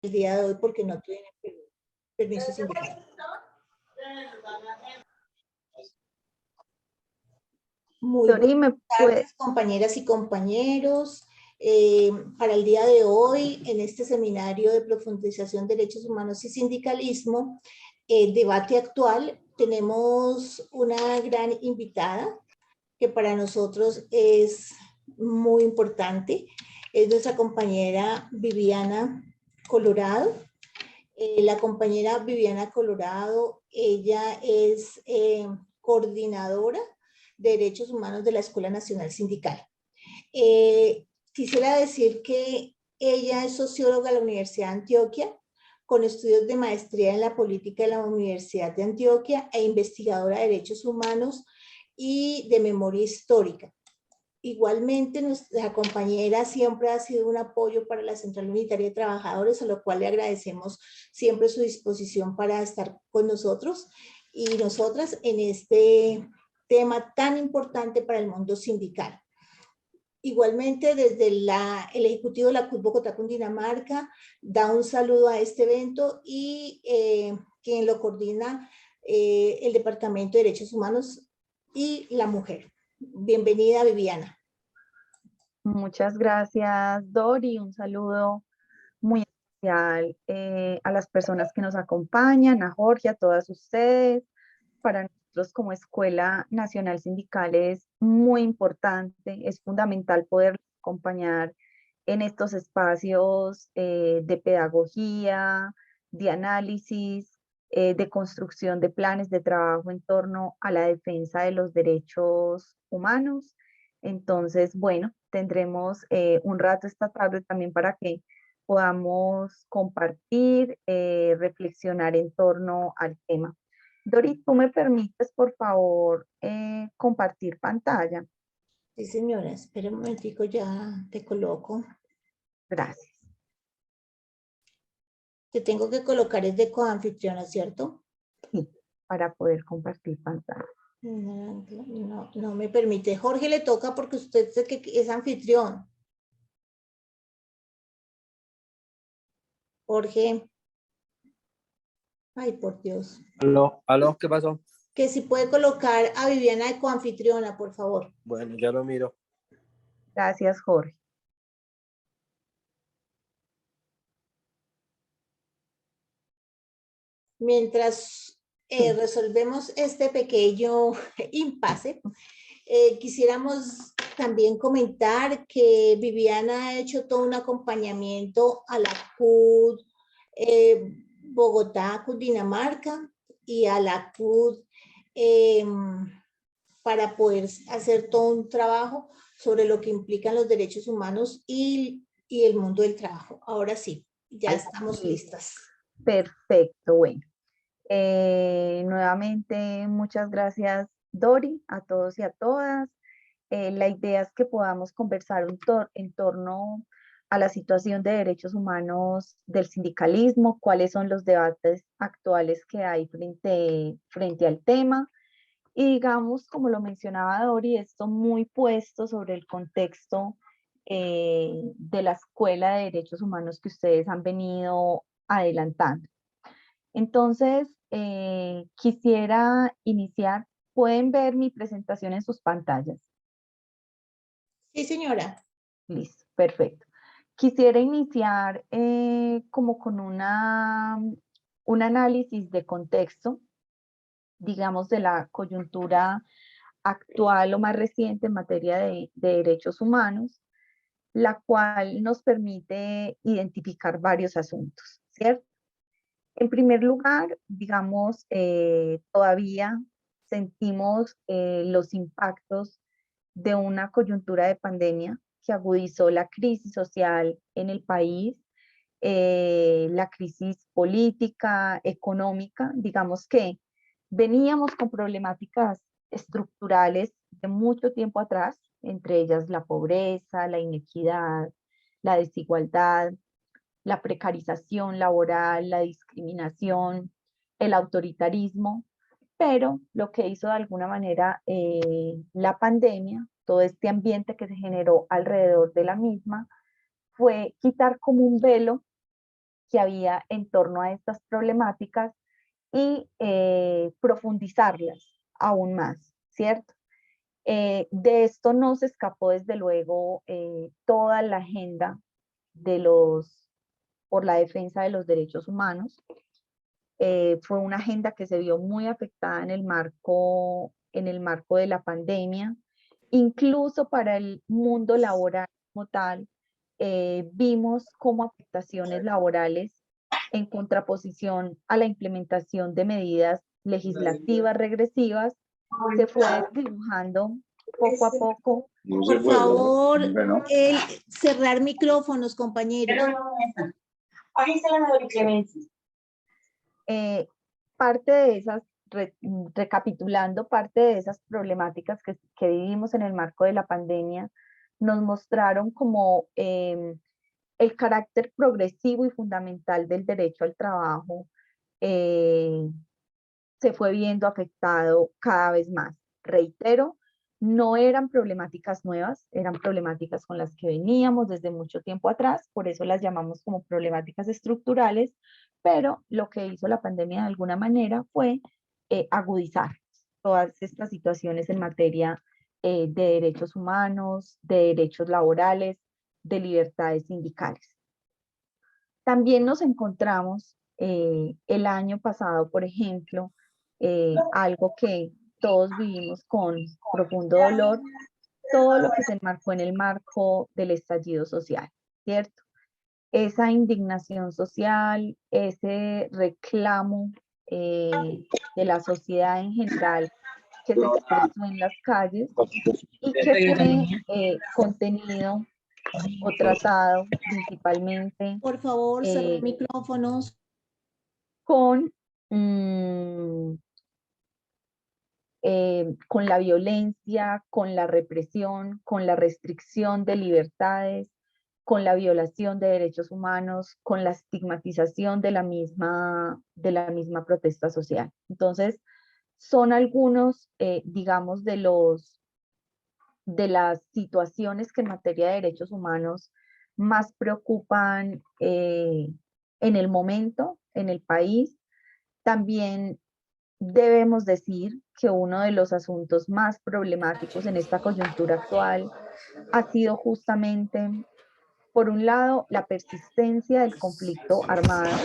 el día de hoy porque no tienen permiso sindical. Muy Dori, buenas tardes, compañeras y compañeros. Para el día de hoy, en este seminario de profundización de derechos humanos y sindicalismo, debate actual, tenemos una gran invitada que para nosotros es muy importante. Es nuestra compañera Viviana Colorado. La compañera Viviana Colorado, ella es coordinadora de Derechos Humanos de la Escuela Nacional Sindical. Quisiera decir que ella es socióloga de la Universidad de Antioquia, con estudios de maestría en la política de la Universidad de Antioquia e investigadora de derechos humanos y de memoria histórica. Igualmente, nuestra compañera siempre ha sido un apoyo para la Central Unitaria de Trabajadores, a lo cual le agradecemos siempre su disposición para estar con nosotros y nosotras en este tema tan importante para el mundo sindical. Igualmente, desde el Ejecutivo de la CUT Bogotá, Cundinamarca, da un saludo a este evento y quien lo coordina, el Departamento de Derechos Humanos y la Mujer. Bienvenida, Viviana. Muchas gracias, Dori. Un saludo muy especial a las personas que nos acompañan, a Jorge, a todas ustedes. Para nosotros como Escuela Nacional Sindical es muy importante, es fundamental poder acompañar en estos espacios de pedagogía, de análisis, de construcción de planes de trabajo en torno a la defensa de los derechos humanos. Entonces, bueno, tendremos un rato esta tarde también para que podamos compartir, reflexionar en torno al tema. Dori, ¿tú me permites, por favor, compartir pantalla? Sí, señora, espera un momentico, ya te coloco. Gracias. Te tengo que colocar es de coanfitriona, ¿cierto? Sí, para poder compartir pantalla. No me permite. Jorge le toca porque usted es anfitrión. Jorge. Ay, por Dios. Aló, ¿qué pasó? Que si puede colocar a Viviana de coanfitriona, por favor. Bueno, ya lo miro. Gracias, Jorge. Mientras resolvemos este pequeño impasse, quisiéramos también comentar que Viviana ha hecho todo un acompañamiento a la CUT Bogotá, Cundinamarca y a la CUT para poder hacer todo un trabajo sobre lo que implican los derechos humanos y el mundo del trabajo. Ahora sí, ya estamos listas. Perfecto, bueno. Nuevamente, muchas gracias, Dori, a todos y a todas. La idea es que podamos conversar en torno a la situación de derechos humanos del sindicalismo, cuáles son los debates actuales que hay frente al tema. Y digamos, como lo mencionaba Dori, esto muy puesto sobre el contexto de la Escuela de Derechos Humanos que ustedes han venido adelantando. Entonces, quisiera iniciar. ¿Pueden ver mi presentación en sus pantallas? Sí, señora. Listo, perfecto. Quisiera iniciar como con un análisis de contexto, digamos, de la coyuntura actual o más reciente en materia de derechos humanos, la cual nos permite identificar varios asuntos, ¿cierto? En primer lugar, digamos, todavía sentimos los impactos de una coyuntura de pandemia que agudizó la crisis social en el país, la crisis política, económica. Digamos que veníamos con problemáticas estructurales de mucho tiempo atrás, entre ellas la pobreza, la inequidad, la desigualdad, la precarización laboral, la discriminación, el autoritarismo, pero lo que hizo de alguna manera la pandemia, todo este ambiente que se generó alrededor de la misma, fue quitar como un velo que había en torno a estas problemáticas y profundizarlas aún más, ¿cierto? De esto no se escapó desde luego toda la agenda por la defensa de los derechos humanos. Fue una agenda que se vio muy afectada en el marco de la pandemia, incluso para el mundo laboral como tal. Vimos cómo afectaciones laborales en contraposición a la implementación de medidas legislativas regresivas se fue dibujando poco a poco. Por favor, cerrar micrófonos, compañeros. Parte de esas, recapitulando, parte de esas problemáticas que vivimos en el marco de la pandemia nos mostraron como el carácter progresivo y fundamental del derecho al trabajo se fue viendo afectado cada vez más. Reitero, no eran problemáticas nuevas, eran problemáticas con las que veníamos desde mucho tiempo atrás, por eso las llamamos como problemáticas estructurales, pero lo que hizo la pandemia de alguna manera fue agudizar todas estas situaciones en materia de derechos humanos, de derechos laborales, de libertades sindicales. También nos encontramos el año pasado, por ejemplo, algo que todos vivimos con profundo dolor, todo lo que se enmarcó en el marco del estallido social, ¿cierto? Esa indignación social, ese reclamo de la sociedad en general que se expresó en las calles y que fue contenido o tratado principalmente Por favor, cerrar micrófonos. con la violencia, con la represión, con la restricción de libertades, con la violación de derechos humanos, con la estigmatización de la misma protesta social. Entonces, son algunos, digamos, de las situaciones que en materia de derechos humanos más preocupan en el momento, en el país. También debemos decir que uno de los asuntos más problemáticos en esta coyuntura actual ha sido justamente, por un lado, la persistencia del conflicto armado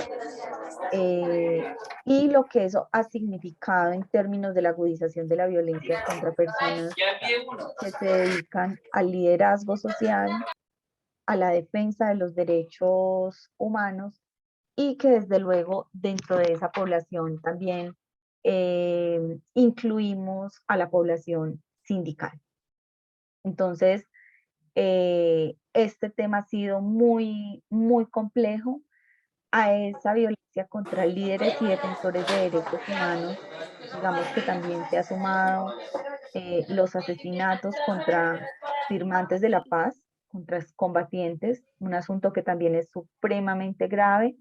y lo que eso ha significado en términos de la agudización de la violencia contra personas que se dedican al liderazgo social, a la defensa de los derechos humanos y que desde luego dentro de esa población también incluimos a la población sindical. Entonces, este tema ha sido muy, muy complejo. A esa violencia contra líderes y defensores de derechos humanos, digamos que también se ha sumado los asesinatos contra firmantes de la paz, contra combatientes, un asunto que también es supremamente grave,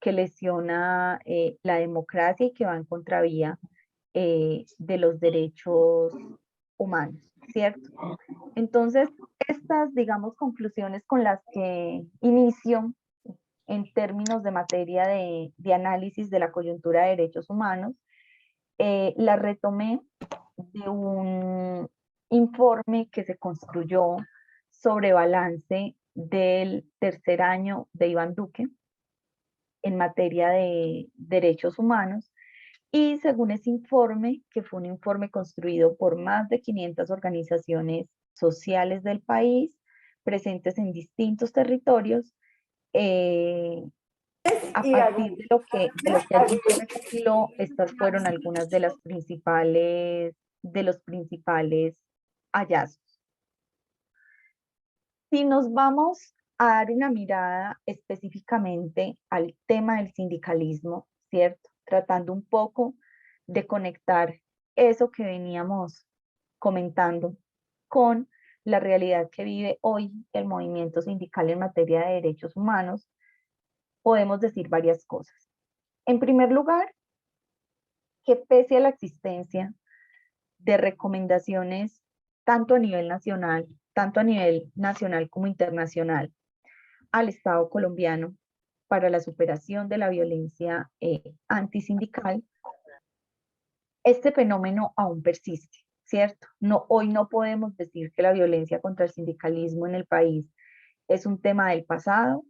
que lesiona la democracia y que va en contravía de los derechos humanos, ¿cierto? Entonces, estas, digamos, conclusiones con las que inicio en términos de materia de análisis de la coyuntura de derechos humanos, las retomé de un informe que se construyó sobre balance del tercer año de Iván Duque en materia de derechos humanos. Y según ese informe, que fue un informe construido por más de 500 organizaciones sociales del país, presentes en distintos territorios, a partir de lo que allí se recopiló, estas fueron algunas de los principales hallazgos. Si nos vamos a dar una mirada específicamente al tema del sindicalismo, ¿cierto? Tratando un poco de conectar eso que veníamos comentando con la realidad que vive hoy el movimiento sindical en materia de derechos humanos, podemos decir varias cosas. En primer lugar, que pese a la existencia de recomendaciones tanto a nivel nacional como internacional al Estado colombiano para la superación de la violencia antisindical, este fenómeno aún persiste, ¿cierto? No, hoy no podemos decir que la violencia contra el sindicalismo en el país es un tema del pasado,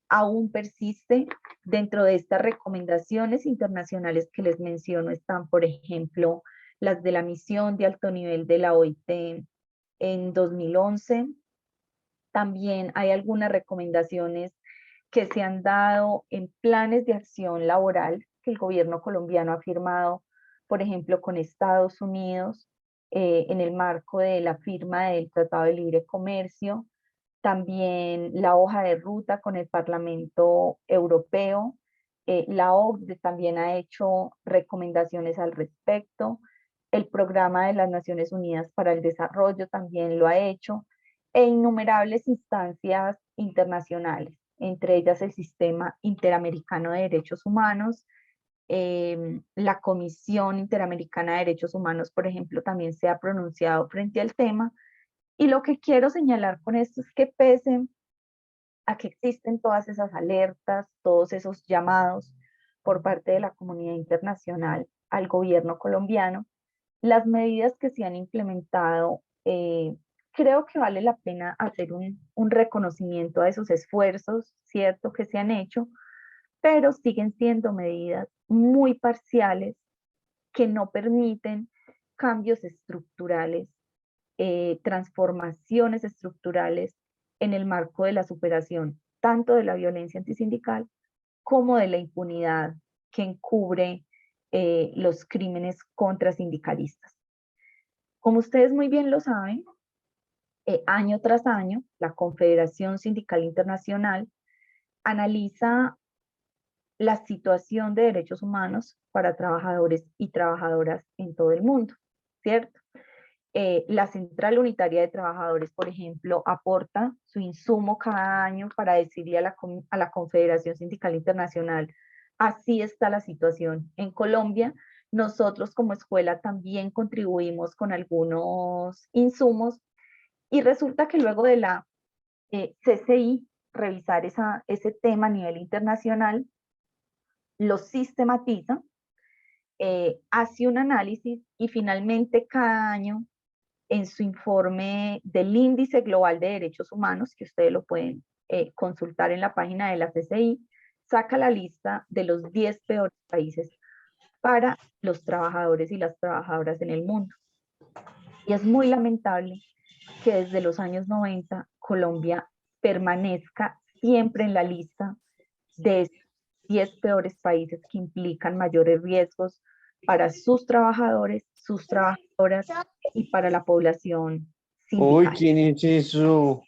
aún persiste. Dentro de estas recomendaciones internacionales que les menciono están, por ejemplo, las de la misión de alto nivel de la OIT en 2011. También hay algunas recomendaciones que se han dado en planes de acción laboral que el gobierno colombiano ha firmado, por ejemplo, con Estados Unidos, en el marco de la firma del Tratado de Libre Comercio, también la hoja de ruta con el Parlamento Europeo, la OCDE también ha hecho recomendaciones al respecto, el Programa de las Naciones Unidas para el Desarrollo también lo ha hecho, e innumerables instancias internacionales, entre ellas el Sistema Interamericano de Derechos Humanos, la Comisión Interamericana de Derechos Humanos, por ejemplo, también se ha pronunciado frente al tema. Y lo que quiero señalar con esto es que pese a que existen todas esas alertas, todos esos llamados por parte de la comunidad internacional al gobierno colombiano, las medidas que se han implementado, creo que vale la pena hacer un reconocimiento a esos esfuerzos, cierto, que se han hecho, pero siguen siendo medidas muy parciales que no permiten cambios estructurales, transformaciones estructurales en el marco de la superación tanto de la violencia antisindical como de la impunidad que encubre los crímenes contra sindicalistas. Como ustedes muy bien lo saben, año tras año, la Confederación Sindical Internacional analiza la situación de derechos humanos para trabajadores y trabajadoras en todo el mundo, ¿cierto? La Central Unitaria de Trabajadores, por ejemplo, aporta su insumo cada año para decirle a la Confederación Sindical Internacional, así está la situación en Colombia. Nosotros como escuela también contribuimos con algunos insumos y resulta que luego de la CCI revisar ese tema a nivel internacional, lo sistematiza, hace un análisis y finalmente cada año en su informe del Índice Global de Derechos Humanos, que ustedes lo pueden consultar en la página de la CCI, saca la lista de los 10 peores países para los trabajadores y las trabajadoras en el mundo. Y es muy lamentable que desde los años 90 Colombia permanezca siempre en la lista de 10 peores países que implican mayores riesgos para sus trabajadores, sus trabajadoras y para la población sindical. Uy, ¿quién es eso?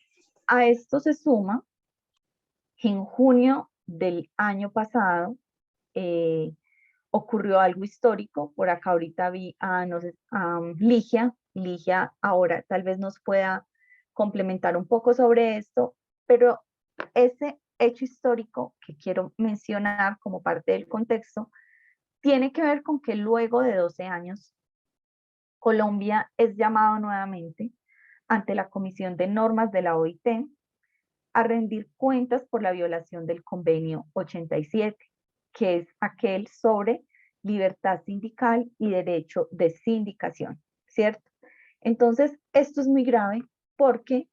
A esto se suma que en junio del año pasado ocurrió algo histórico. Por acá ahorita vi a, no sé, a Ligia. Ligia ahora tal vez nos pueda complementar un poco sobre esto, pero ese hecho histórico que quiero mencionar como parte del contexto tiene que ver con que luego de 12 años Colombia es llamado nuevamente ante la Comisión de Normas de la OIT a rendir cuentas por la violación del Convenio 87, que es aquel sobre libertad sindical y derecho de sindicación, ¿cierto? Entonces, esto es muy grave porque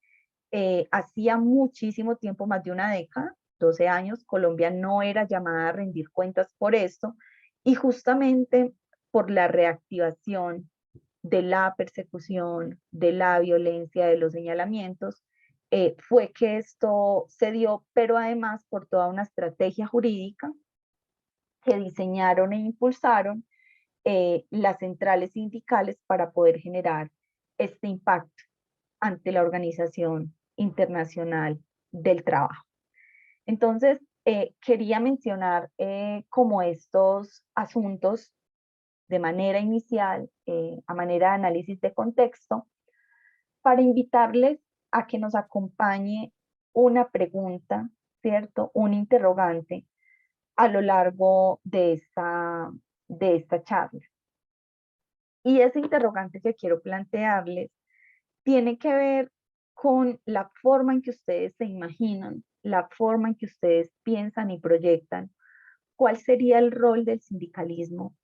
hacía muchísimo tiempo, más de una década, 12 años, Colombia no era llamada a rendir cuentas por esto, y justamente por la reactivación de la persecución, de la violencia, de los señalamientos, fue que esto se dio, pero además por toda una estrategia jurídica que diseñaron e impulsaron las centrales sindicales para poder generar este impacto ante la Organización Internacional del Trabajo. Entonces, quería mencionar como estos asuntos de manera inicial, a manera de análisis de contexto, para invitarles a que nos acompañe una pregunta, ¿cierto? Un interrogante a lo largo de esta charla. Y ese interrogante que quiero plantearles tiene que ver con la forma en que ustedes se imaginan la forma en que ustedes piensan y proyectan cuál sería el rol del sindicalismo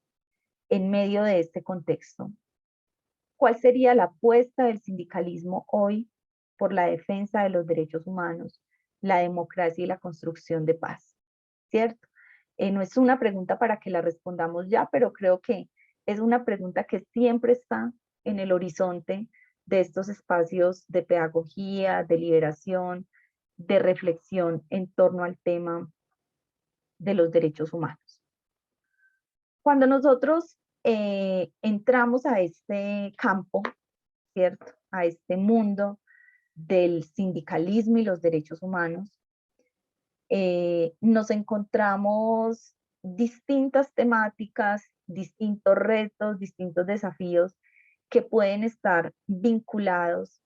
en medio de este contexto. ¿Cuál sería la apuesta del sindicalismo hoy por la defensa de los derechos humanos, la democracia y la construcción de paz? ¿Cierto? No es una pregunta para que la respondamos ya, pero creo que es una pregunta que siempre está en el horizonte de estos espacios de pedagogía, de liberación, de reflexión en torno al tema de los derechos humanos. Cuando nosotros entramos a este campo, ¿cierto? A este mundo del sindicalismo y los derechos humanos, nos encontramos distintas temáticas, distintos retos, distintos desafíos que pueden estar vinculados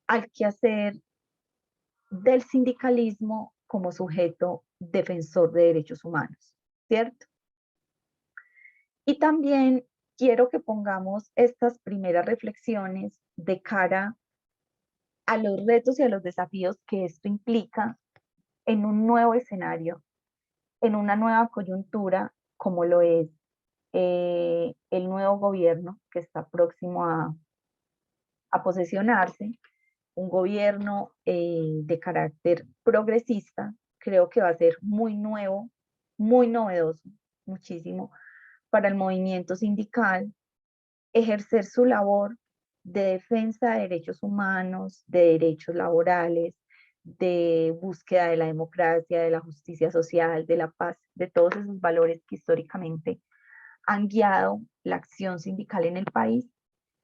al quehacer del sindicalismo como sujeto defensor de derechos humanos, ¿cierto? Y también quiero que pongamos estas primeras reflexiones de cara a los retos y a los desafíos que esto implica en un nuevo escenario, en una nueva coyuntura, como lo es el nuevo gobierno que está próximo a posesionarse, un gobierno de carácter progresista. Creo que va a ser muy nuevo, muy novedoso, muchísimo, para el movimiento sindical, ejercer su labor de defensa de derechos humanos, de derechos laborales, de búsqueda de la democracia, de la justicia social, de la paz, de todos esos valores que históricamente han guiado la acción sindical en el país.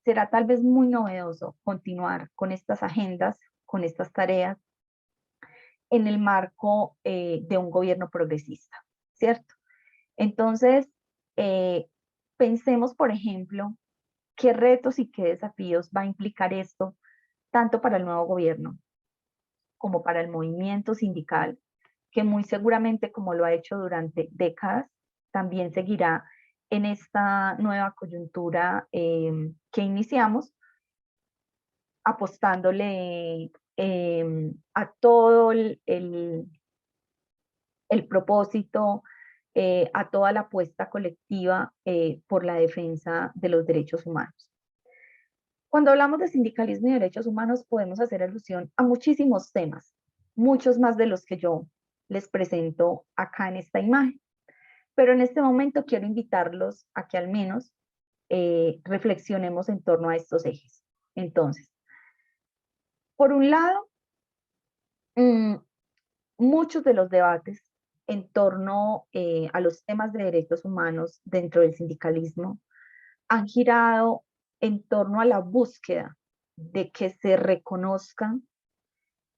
Será tal vez muy novedoso continuar con estas agendas, con estas tareas, en el marco de un gobierno progresista, ¿cierto? Entonces, pensemos, por ejemplo, qué retos y qué desafíos va a implicar esto, tanto para el nuevo gobierno como para el movimiento sindical, que muy seguramente, como lo ha hecho durante décadas, también seguirá en esta nueva coyuntura que iniciamos, apostándole a todo el propósito, a toda la apuesta colectiva por la defensa de los derechos humanos. Cuando hablamos de sindicalismo y derechos humanos, podemos hacer alusión a muchísimos temas, muchos más de los que yo les presento acá en esta imagen. Pero en este momento quiero invitarlos a que al menos reflexionemos en torno a estos ejes. Entonces, por un lado, muchos de los debates en torno a los temas de derechos humanos dentro del sindicalismo han girado en torno a la búsqueda de que se reconozcan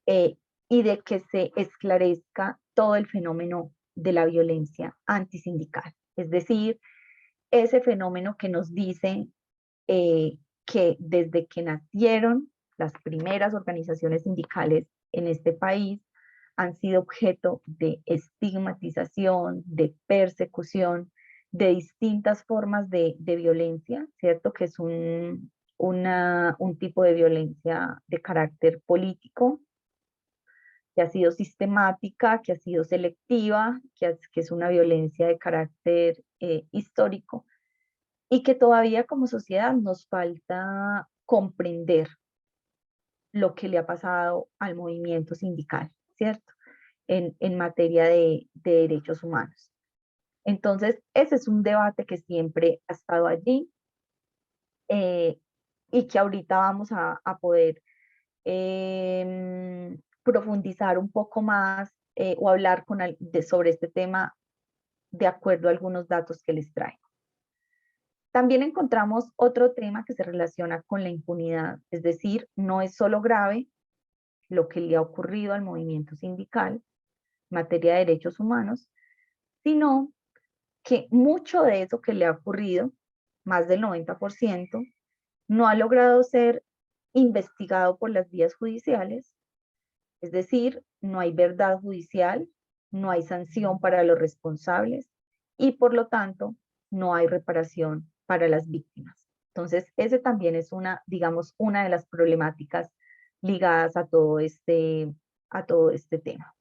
y de que se esclarezca todo el fenómeno de la violencia antisindical. Es decir, ese fenómeno que nos dice que desde que nacieron las primeras organizaciones sindicales en este país, han sido objeto de estigmatización, de persecución, de distintas formas de violencia, ¿cierto? Que es un tipo de violencia de carácter político, que ha sido sistemática, que ha sido selectiva, que es una violencia de carácter histórico, y que todavía como sociedad nos falta comprender lo que le ha pasado al movimiento sindical, ¿cierto? En materia de derechos humanos. Entonces, ese es un debate que siempre ha estado allí y que ahorita vamos a poder profundizar un poco más o hablar sobre este tema de acuerdo a algunos datos que les traigo. También encontramos otro tema que se relaciona con la impunidad, es decir, no es solo grave lo que le ha ocurrido al movimiento sindical en materia de derechos humanos, sino que mucho de eso que le ha ocurrido, más del 90%, no ha logrado ser investigado por las vías judiciales, es decir, no hay verdad judicial, no hay sanción para los responsables y por lo tanto no hay reparación para las víctimas. Entonces, ese también es digamos, una de las problemáticas ligadas a todo este tema.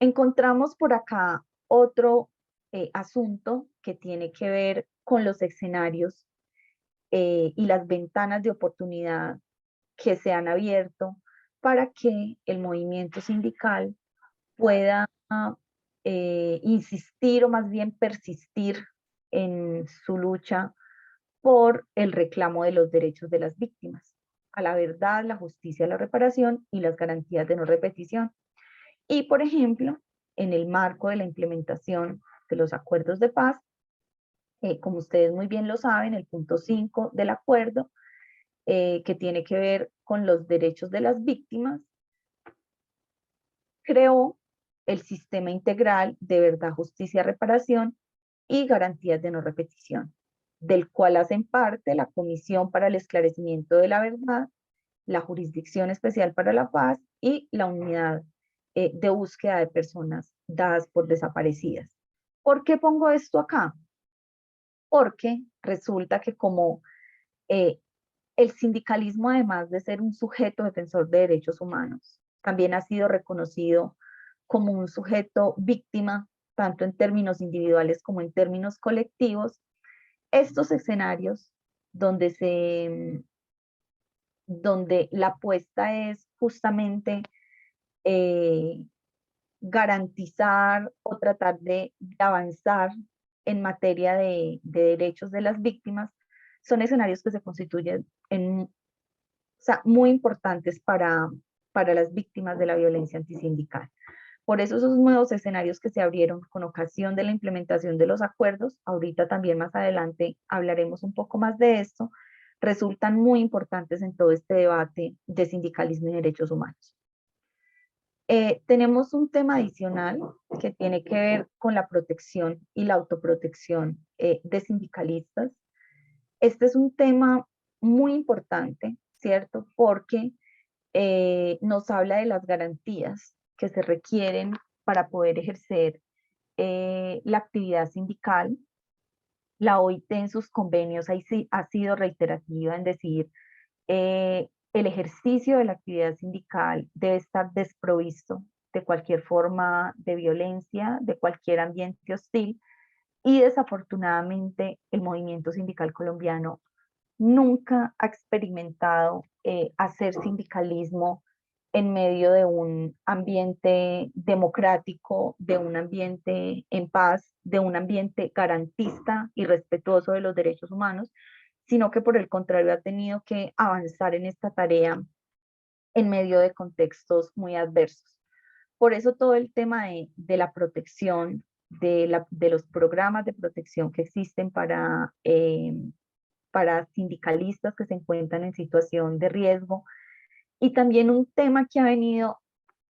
Encontramos por acá otro asunto que tiene que ver con los escenarios y las ventanas de oportunidad que se han abierto para que el movimiento sindical pueda insistir o más bien persistir en su lucha por el reclamo de los derechos de las víctimas, a la verdad, la justicia, la reparación y las garantías de no repetición. Y, por ejemplo, en el marco de la implementación de los acuerdos de paz, como ustedes muy bien lo saben, el punto 5 del acuerdo, que tiene que ver con los derechos de las víctimas, creó el sistema integral de verdad, justicia, reparación y garantías de no repetición, del cual hacen parte la Comisión para el Esclarecimiento de la Verdad, la Jurisdicción Especial para la Paz y la Unidad de Búsqueda de Personas dadas por desaparecidas. ¿Por qué pongo esto acá? Porque resulta que como el sindicalismo, además de ser un sujeto defensor de derechos humanos, también ha sido reconocido como un sujeto víctima, tanto en términos individuales como en términos colectivos. Estos escenarios donde la apuesta es justamente garantizar o tratar de avanzar en materia de derechos de las víctimas, son escenarios que se constituyen muy importantes para las víctimas de la violencia antisindical. Por eso esos nuevos escenarios que se abrieron con ocasión de la implementación de los acuerdos, ahorita también más adelante hablaremos un poco más de esto, resultan muy importantes en todo este debate de sindicalismo y derechos humanos. Tenemos un tema adicional que tiene que ver con la protección y la autoprotección de sindicalistas. Este es un tema muy importante, ¿cierto? Porque nos habla de las garantías que se requieren para poder ejercer la actividad sindical. La OIT en sus convenios ha sido reiterativa en decir el ejercicio de la actividad sindical debe estar desprovisto de cualquier forma de violencia, de cualquier ambiente hostil, y desafortunadamente el movimiento sindical colombiano nunca ha experimentado hacer sindicalismo en medio de un ambiente democrático, de un ambiente en paz, de un ambiente garantista y respetuoso de los derechos humanos, sino que por el contrario ha tenido que avanzar en esta tarea en medio de contextos muy adversos. Por eso todo el tema de la protección, de los programas de protección que existen para sindicalistas que se encuentran en situación de riesgo, y también un tema que ha venido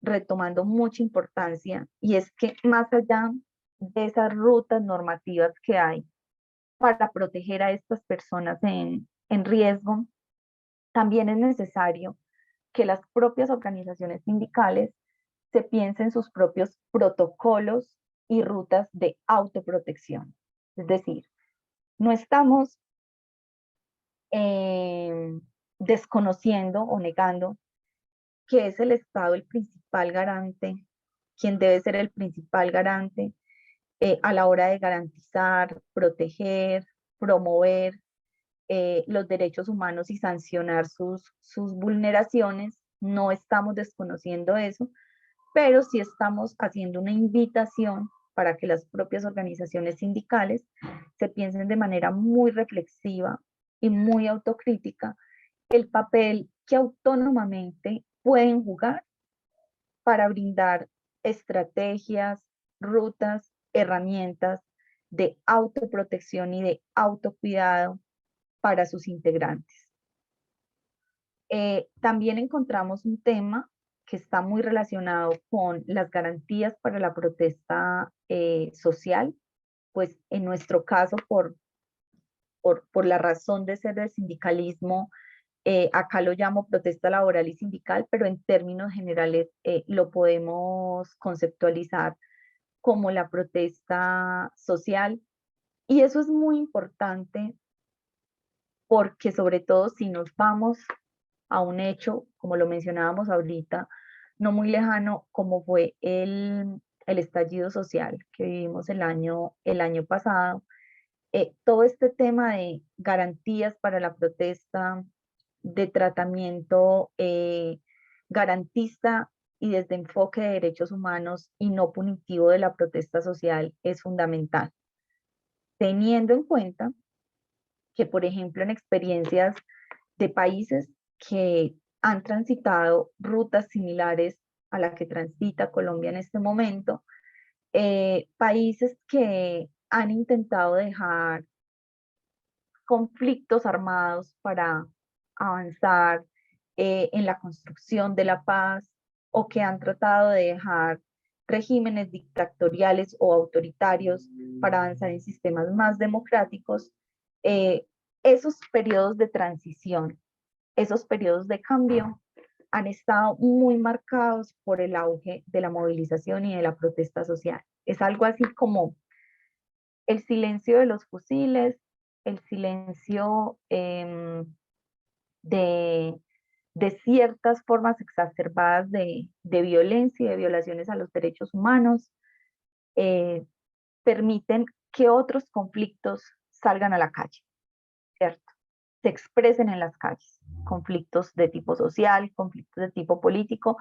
retomando mucha importancia, y es que más allá de esas rutas normativas que hay para proteger a estas personas en riesgo, también es necesario que las propias organizaciones sindicales se piensen sus propios protocolos y rutas de autoprotección. Es decir, no estamos desconociendo o negando que es el Estado el principal garante, quien debe ser el principal garante a la hora de garantizar, proteger, promover los derechos humanos y sancionar sus vulneraciones. No estamos desconociendo eso, pero sí estamos haciendo una invitación para que las propias organizaciones sindicales se piensen de manera muy reflexiva y muy autocrítica el papel que autónomamente pueden jugar para brindar estrategias, rutas, herramientas de autoprotección y de autocuidado para sus integrantes. También encontramos un tema que está muy relacionado con las garantías para la protesta social, pues en nuestro caso por la razón de ser del sindicalismo, acá lo llamo protesta laboral y sindical, pero en términos generales lo podemos conceptualizar como la protesta social. Y eso es muy importante porque sobre todo si nos vamos a un hecho, como lo mencionábamos ahorita, no muy lejano, como fue el el estallido social que vivimos el año pasado, todo este tema de garantías para la protesta, de tratamiento garantista y desde enfoque de derechos humanos y no punitivo de la protesta social es fundamental. Teniendo en cuenta que, por ejemplo, en experiencias de países que han transitado rutas similares a la que transita Colombia en este momento, países que han intentado dejar conflictos armados para avanzar en la construcción de la paz, o que han tratado de dejar regímenes dictatoriales o autoritarios para avanzar en sistemas más democráticos, esos periodos de transición, esos periodos de cambio han estado muy marcados por el auge de la movilización y de la protesta social. Es algo así como el silencio de los fusiles, el silencio de ciertas formas exacerbadas de violencia y de violaciones a los derechos humanos, permiten que otros conflictos salgan a la calle, ¿cierto? Se expresen en las calles, conflictos de tipo social, conflictos de tipo político,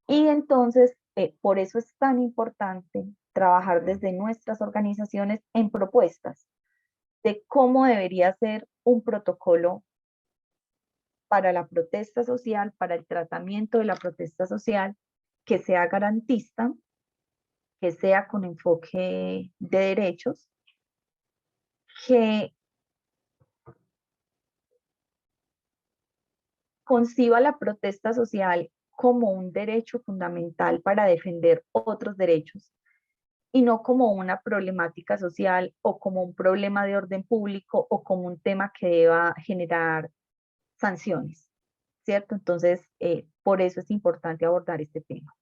y entonces por eso es tan importante trabajar desde nuestras organizaciones en propuestas de cómo debería ser un protocolo para la protesta social, para el tratamiento de la protesta social, que sea garantista, que sea con enfoque de derechos, que conciba la protesta social como un derecho fundamental para defender otros derechos y no como una problemática social o como un problema de orden público o como un tema que deba generar sanciones, ¿cierto? Entonces, por eso es importante abordar este tema.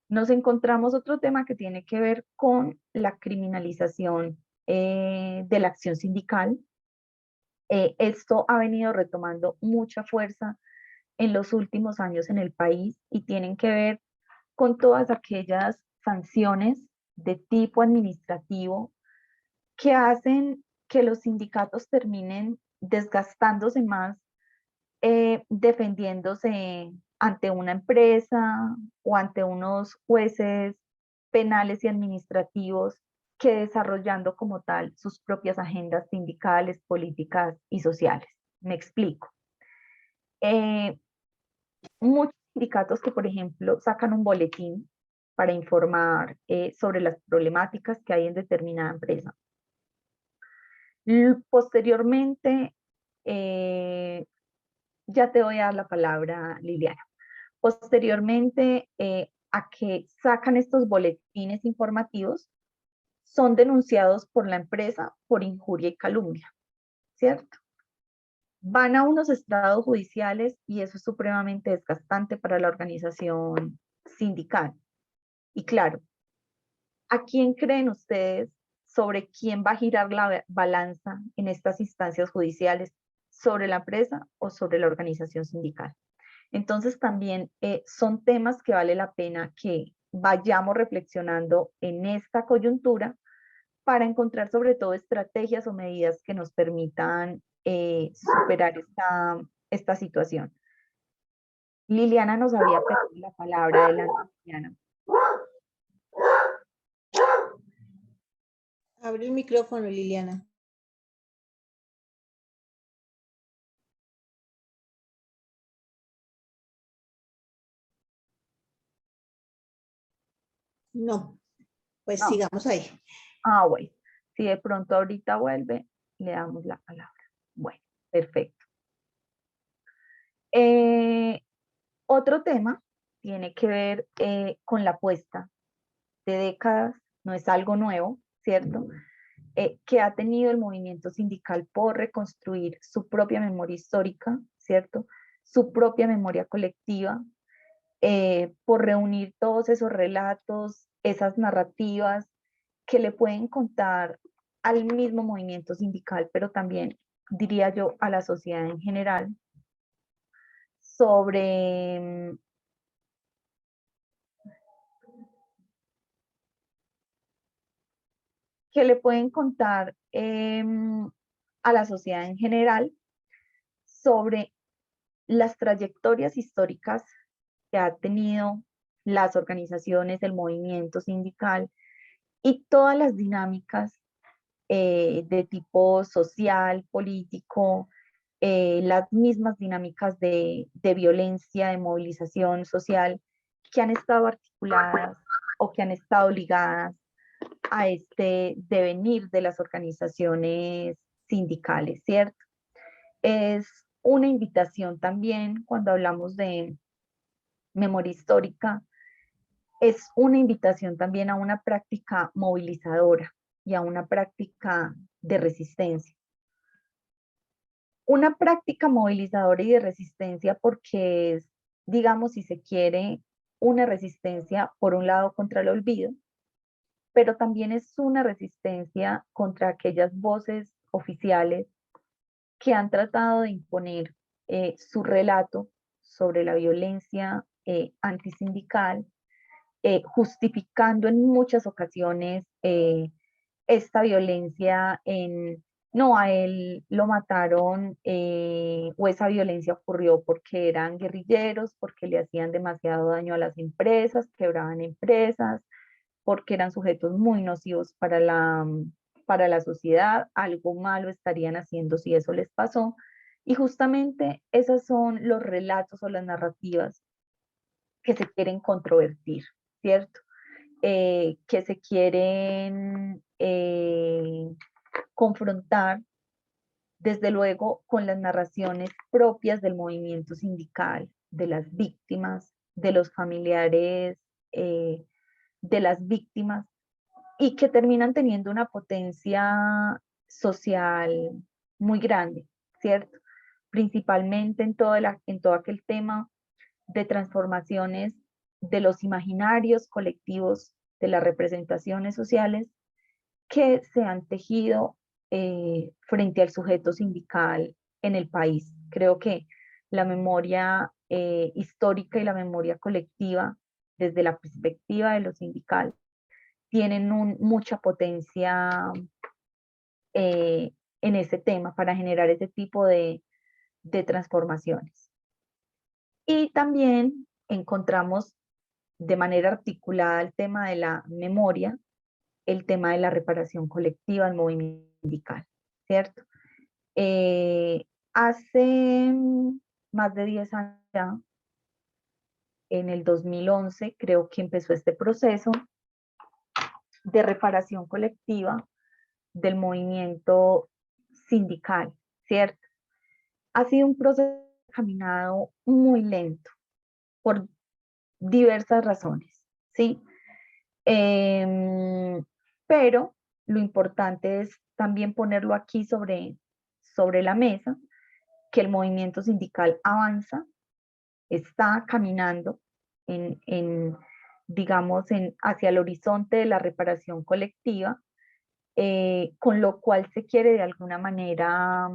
Nos encontramos otro tema que tiene que ver con la criminalización de la acción sindical. Esto ha venido retomando mucha fuerza en los últimos años en el país y tienen que ver con todas aquellas sanciones de tipo administrativo que hacen que los sindicatos terminen desgastándose más, defendiéndose ante una empresa o ante unos jueces penales y administrativos que desarrollando como tal sus propias agendas sindicales, políticas y sociales. Me explico. Muchos sindicatos que, por ejemplo, sacan un boletín para informar sobre las problemáticas que hay en determinada empresa. Posteriormente, ya te voy a dar la palabra, Liliana. Posteriormente a que sacan estos boletines informativos, son denunciados por la empresa por injuria y calumnia, ¿cierto? Van a unos estrados judiciales y eso es supremamente desgastante para la organización sindical. Y claro, ¿a quién creen ustedes sobre quién va a girar la balanza en estas instancias judiciales? ¿Sobre la empresa o sobre la organización sindical? Entonces también son temas que vale la pena que vayamos reflexionando en esta coyuntura para encontrar sobre todo estrategias o medidas que nos permitan superar esta situación. Liliana nos había pedido la palabra. Adelante, Liliana. Abre el micrófono, Liliana. No, pues No. sigamos ahí. Ah, bueno. Si de pronto ahorita vuelve, le damos la palabra. Bueno, perfecto. Otro tema tiene que ver con la apuesta de décadas, no es algo nuevo, ¿cierto? Que ha tenido el movimiento sindical por reconstruir su propia memoria histórica, ¿cierto? Su propia memoria colectiva, por reunir todos esos relatos, esas narrativas que le pueden contar al mismo movimiento sindical, pero también, diría yo, a la sociedad en general, sobre que le pueden contar a la sociedad en general sobre las trayectorias históricas que ha tenido las organizaciones, el movimiento sindical y todas las dinámicas de tipo social, político, las mismas dinámicas de violencia, de movilización social que han estado articuladas o que han estado ligadas a este devenir de las organizaciones sindicales, ¿cierto? Es una invitación también cuando hablamos de memoria histórica, es una invitación también a una práctica movilizadora y a una práctica de resistencia. Una práctica movilizadora y de resistencia porque es, digamos, si se quiere, una resistencia por un lado contra el olvido, pero también es una resistencia contra aquellas voces oficiales que han tratado de imponer su relato sobre la violencia antisindical, justificando en muchas ocasiones esta violencia en, no, a él lo mataron o esa violencia ocurrió porque eran guerrilleros, porque le hacían demasiado daño a las empresas, quebraban empresas, porque eran sujetos muy nocivos para la sociedad, algo malo estarían haciendo si eso les pasó. Y justamente esos son los relatos o las narrativas que se quieren controvertir, ¿cierto? Que se quieren confrontar, desde luego, con las narraciones propias del movimiento sindical, de las víctimas, de los familiares de las víctimas, y que terminan teniendo una potencia social muy grande, ¿cierto? Principalmente en todo aquel tema de transformaciones de los imaginarios colectivos, de las representaciones sociales que se han tejido frente al sujeto sindical en el país. Creo que la memoria histórica y la memoria colectiva, desde la perspectiva de lo sindical, tienen mucha potencia en ese tema para generar ese tipo de transformaciones. Y también encontramos de manera articulada el tema de la memoria, el tema de la reparación colectiva, el movimiento sindical, ¿cierto? Hace más de 10 años ya, en el 2011, creo que empezó este proceso de reparación colectiva del movimiento sindical, ¿cierto? Ha sido un proceso caminado muy lento por diversas razones, ¿sí? Pero lo importante es también ponerlo aquí sobre la mesa, que el movimiento sindical avanza, está caminando digamos, hacia el horizonte de la reparación colectiva, con lo cual se quiere de alguna manera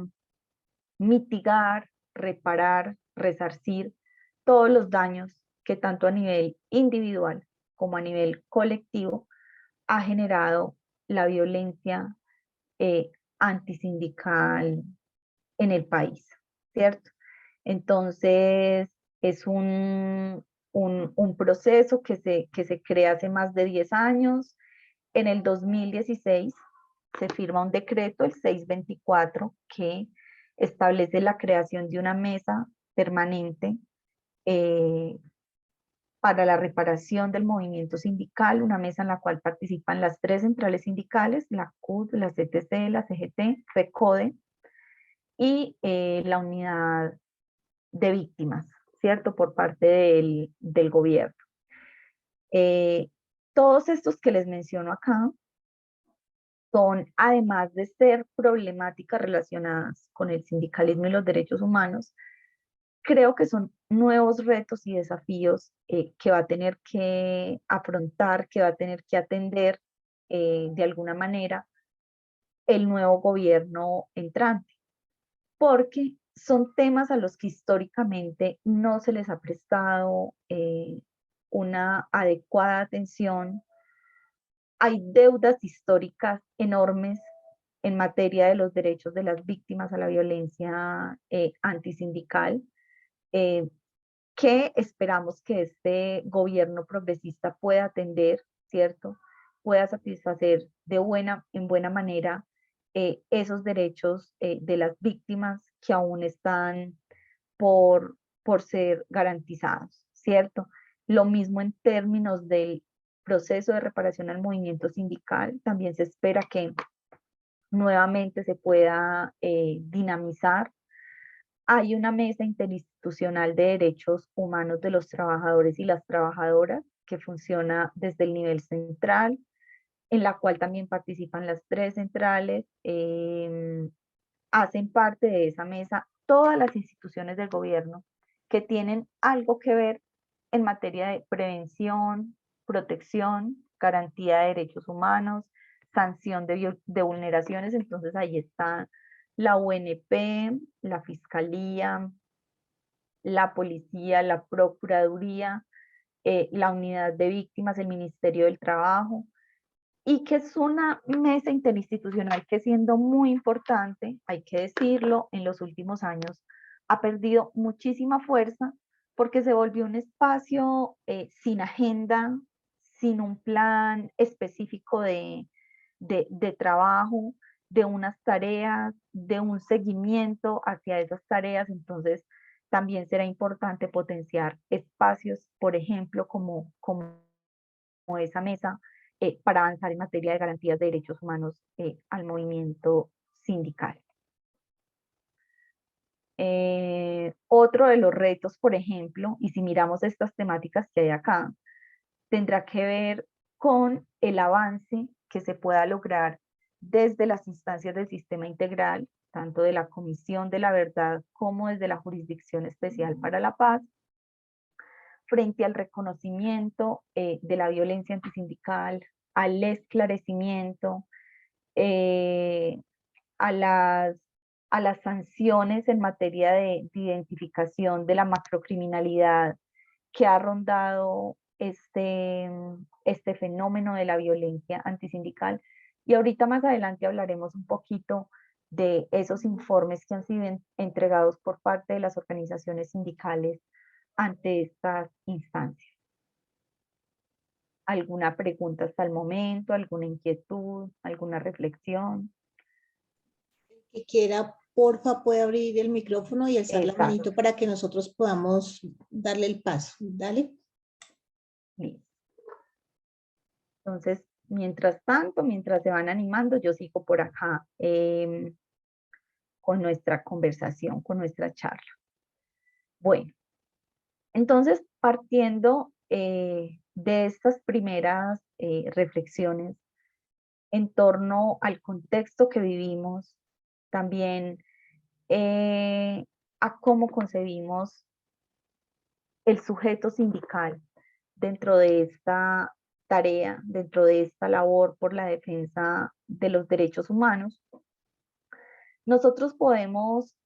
mitigar, reparar, resarcir todos los daños que tanto a nivel individual como a nivel colectivo ha generado la violencia antisindical en el país, ¿cierto? Entonces, es un proceso que se crea hace más de 10 años. En el 2016 se firma un decreto, el 624, que establece la creación de una mesa permanente para la reparación del movimiento sindical, una mesa en la cual participan las 3 centrales sindicales, la CUT, la CTC, la CGT, FECODE y la unidad de víctimas, ¿cierto? Por parte del gobierno. Todos estos que les menciono acá son, además de ser problemáticas relacionadas con el sindicalismo y los derechos humanos, creo que son nuevos retos y desafíos que va a tener que afrontar, que va a tener que atender de alguna manera el nuevo gobierno entrante, porque son temas a los que históricamente no se les ha prestado una adecuada atención hay deudas históricas enormes en materia de los derechos de las víctimas a la violencia antisindical, que esperamos que este gobierno progresista pueda atender, ¿cierto? Pueda satisfacer en buena manera esos derechos de las víctimas que aún están por ser garantizados, ¿cierto? Lo mismo en términos del proceso de reparación al movimiento sindical, también se espera que nuevamente se pueda dinamizar. Hay una mesa interinstitucional de derechos humanos de los trabajadores y las trabajadoras que funciona desde el nivel central, en la cual también participan las 3 centrales. Hacen parte de esa mesa todas las instituciones del gobierno que tienen algo que ver en materia de prevención, protección, garantía de derechos humanos, sanción de vulneraciones. Entonces ahí está la UNP, la Fiscalía, la Policía, la Procuraduría, la Unidad de Víctimas, el Ministerio del Trabajo, y que es una mesa interinstitucional que, siendo muy importante, hay que decirlo, en los últimos años ha perdido muchísima fuerza porque se volvió un espacio sin agenda, sin un plan específico de trabajo, de unas tareas, de un seguimiento hacia esas tareas. Entonces también será importante potenciar espacios, por ejemplo, como esa mesa, para avanzar en materia de garantías de derechos humanos al movimiento sindical. Otro de los retos, por ejemplo, y si miramos estas temáticas que hay acá, tendrá que ver con el avance que se pueda lograr desde las instancias del sistema integral, tanto de la Comisión de la Verdad como desde la Jurisdicción Especial para la Paz, frente al reconocimiento de la violencia antisindical, al esclarecimiento, a las sanciones en materia de identificación de la macrocriminalidad que ha rondado este fenómeno de la violencia antisindical. Y ahorita más adelante hablaremos un poquito de esos informes que han sido entregados por parte de las organizaciones sindicales ante estas instancias. ¿Alguna pregunta hasta el momento? ¿Alguna inquietud? ¿Alguna reflexión? Que quiera, porfa, puede abrir el micrófono y alzar la Exacto. manito para que nosotros podamos darle el paso. Dale. Listo. Entonces, mientras tanto, mientras se van animando, yo sigo por acá con nuestra conversación, con nuestra charla. Bueno, entonces, partiendo de estas primeras reflexiones en torno al contexto que vivimos, también a cómo concebimos el sujeto sindical dentro de esta tarea, dentro de esta labor por la defensa de los derechos humanos, nosotros podemos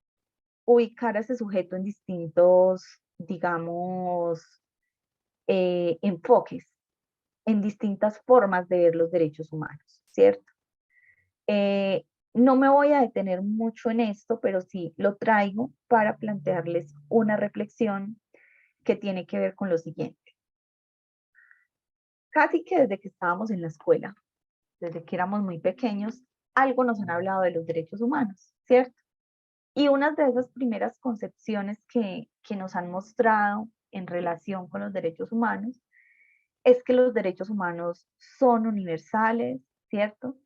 ubicar a ese sujeto en distintos, digamos, enfoques, en distintas formas de ver los derechos humanos, ¿cierto? No me voy a detener mucho en esto, pero sí lo traigo para plantearles una reflexión que tiene que ver con lo siguiente. Casi que desde que estábamos en la escuela, desde que éramos muy pequeños, algo nos han hablado de los derechos humanos, ¿cierto? Y una de esas primeras concepciones que nos han mostrado en relación con los derechos humanos es que los derechos humanos son universales, ¿cierto?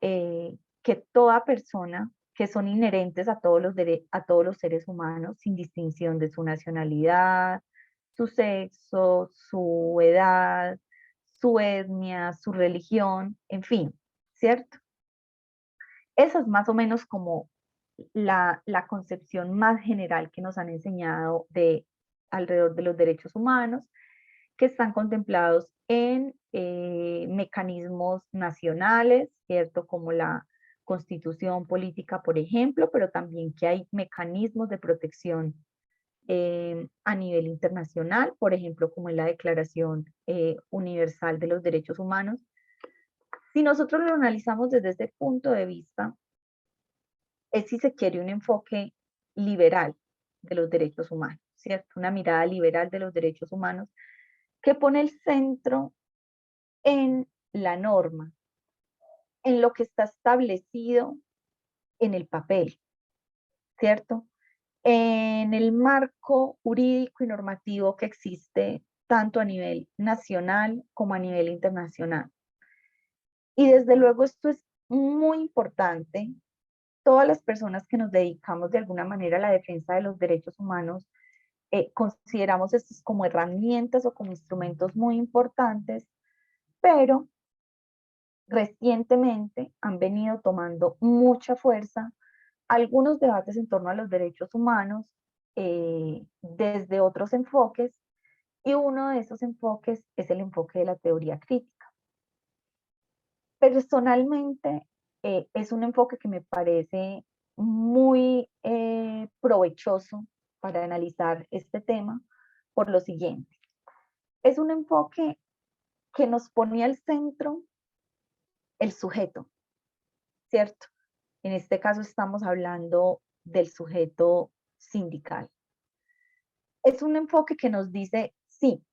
Que toda persona, que son inherentes a todos los seres humanos, sin distinción de su nacionalidad, su sexo, su edad, su etnia, su religión, en fin, ¿cierto? Esa es más o menos como la concepción más general que nos han enseñado alrededor de los derechos humanos, que están contemplados en mecanismos nacionales, ¿cierto? Como la Constitución política, por ejemplo, pero también que hay mecanismos de protección a nivel internacional, por ejemplo, como en la Declaración Universal de los Derechos Humanos, Si nosotros lo analizamos desde ese punto de vista, es si se quiere un enfoque liberal de los derechos humanos, ¿cierto? Una mirada liberal de los derechos humanos que pone el centro en la norma, en lo que está establecido en el papel, ¿cierto? En el marco jurídico y normativo que existe tanto a nivel nacional como a nivel internacional. Y desde luego esto es muy importante. Todas las personas que nos dedicamos de alguna manera a la defensa de los derechos humanos, consideramos estos como herramientas o como instrumentos muy importantes, pero recientemente han venido tomando mucha fuerza algunos debates en torno a los derechos humanos desde otros enfoques, y uno de esos enfoques es el enfoque de la teoría crítica. Personalmente, es un enfoque que me parece muy provechoso para analizar este tema por lo siguiente. Es un enfoque que nos pone al centro el sujeto, ¿cierto? En este caso estamos hablando del sujeto sindical. Es un enfoque que nos dice, sí,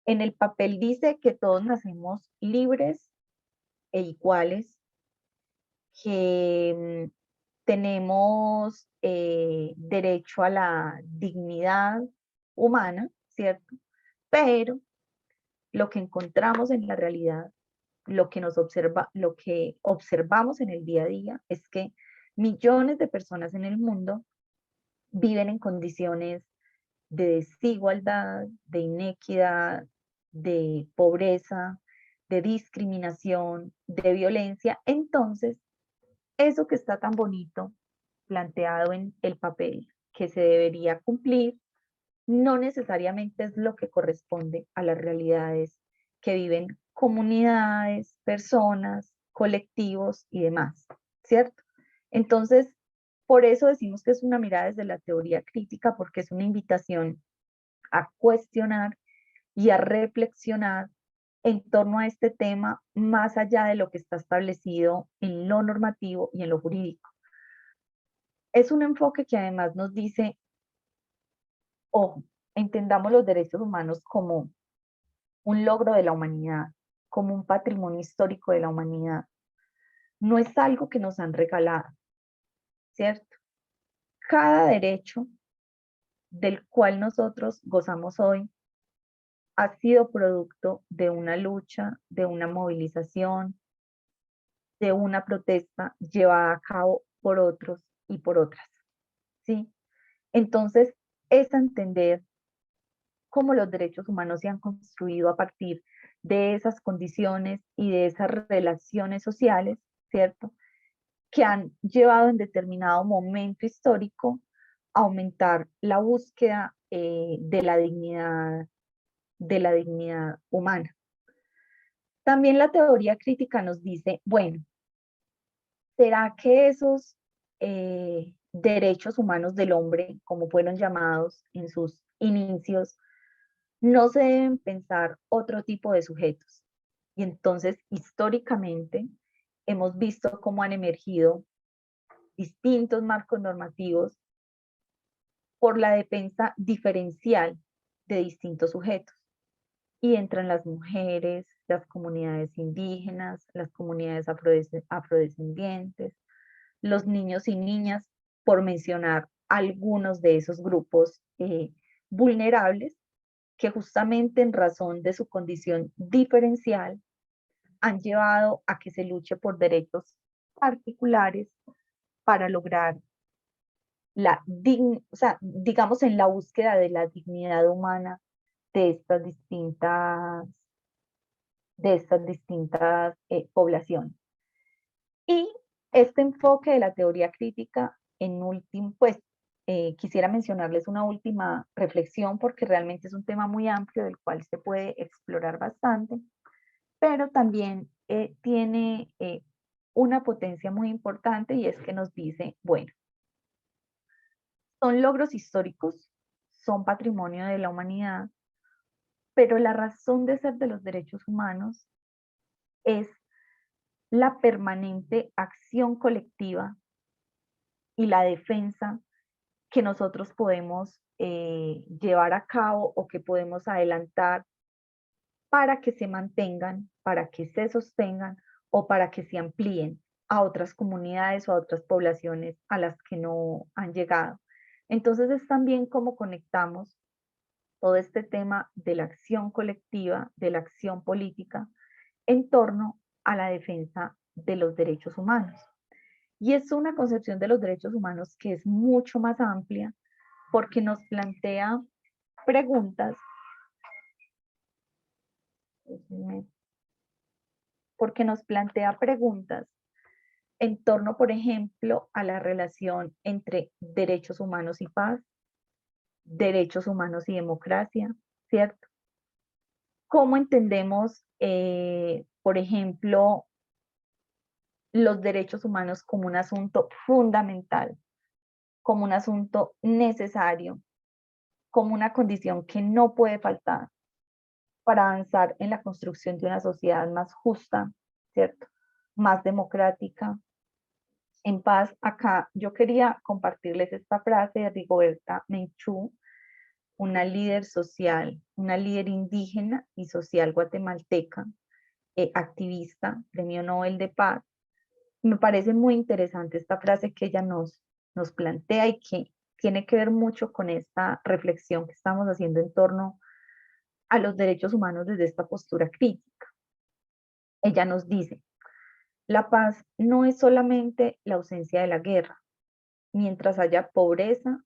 en el papel dice que todos nacemos libres e iguales, que tenemos derecho a la dignidad humana, ¿cierto? Pero lo que encontramos en la realidad, lo que observamos en el día a día es que millones de personas en el mundo viven en condiciones de desigualdad, de inequidad, de pobreza, de discriminación, de violencia. Entonces, eso que está tan bonito planteado en el papel, que se debería cumplir, no necesariamente es lo que corresponde a las realidades que viven comunidades, personas, colectivos y demás, ¿cierto? Entonces, por eso decimos que es una mirada desde la teoría crítica, porque es una invitación a cuestionar y a reflexionar en torno a este tema más allá de lo que está establecido en lo normativo y en lo jurídico. Es un enfoque que además nos dice, ojo, entendamos los derechos humanos como un logro de la humanidad, como un patrimonio histórico de la humanidad. No es algo que nos han regalado, ¿cierto? Cada derecho del cual nosotros gozamos hoy ha sido producto de una lucha, de una movilización, de una protesta llevada a cabo por otros y por otras, ¿sí? Entonces, es entender cómo los derechos humanos se han construido a partir de esas condiciones y de esas relaciones sociales, ¿cierto? Que han llevado en determinado momento histórico a aumentar la búsqueda de la dignidad humana. También la teoría crítica nos dice, bueno, ¿será que esos derechos humanos del hombre, como fueron llamados en sus inicios, no se deben pensar otro tipo de sujetos? Y entonces, históricamente, hemos visto cómo han emergido distintos marcos normativos por la defensa diferencial de distintos sujetos. Y entran las mujeres, las comunidades indígenas, las comunidades afrodescendientes, los niños y niñas, por mencionar algunos de esos grupos vulnerables que justamente en razón de su condición diferencial han llevado a que se luche por derechos particulares para lograr digamos, en la búsqueda de la dignidad humana de estas distintas poblaciones. Y este enfoque de la teoría crítica, en último, pues quisiera mencionarles una última reflexión, porque realmente es un tema muy amplio del cual se puede explorar bastante, pero también tiene una potencia muy importante, y es que nos dice, bueno, son logros históricos, son patrimonio de la humanidad, pero la razón de ser de los derechos humanos es la permanente acción colectiva y la defensa que nosotros podemos llevar a cabo o que podemos adelantar para que se mantengan, para que se sostengan o para que se amplíen a otras comunidades o a otras poblaciones a las que no han llegado. Entonces es también cómo conectamos todo este tema de la acción colectiva, de la acción política, en torno a la defensa de los derechos humanos. Y es una concepción de los derechos humanos que es mucho más amplia porque nos plantea preguntas, en torno, por ejemplo, a la relación entre derechos humanos y paz, derechos humanos y democracia, ¿cierto? ¿Cómo entendemos, por ejemplo, los derechos humanos como un asunto fundamental, como un asunto necesario, como una condición que no puede faltar para avanzar en la construcción de una sociedad más justa, ¿cierto? Más democrática, en paz? Acá yo quería compartirles esta frase de Rigoberta Menchú, una líder social, una líder indígena y social guatemalteca, activista, Premio Nobel de Paz. Me parece muy interesante esta frase que ella nos plantea y que tiene que ver mucho con esta reflexión que estamos haciendo en torno a los derechos humanos desde esta postura crítica. Ella nos dice: la paz no es solamente la ausencia de la guerra. Mientras haya pobreza,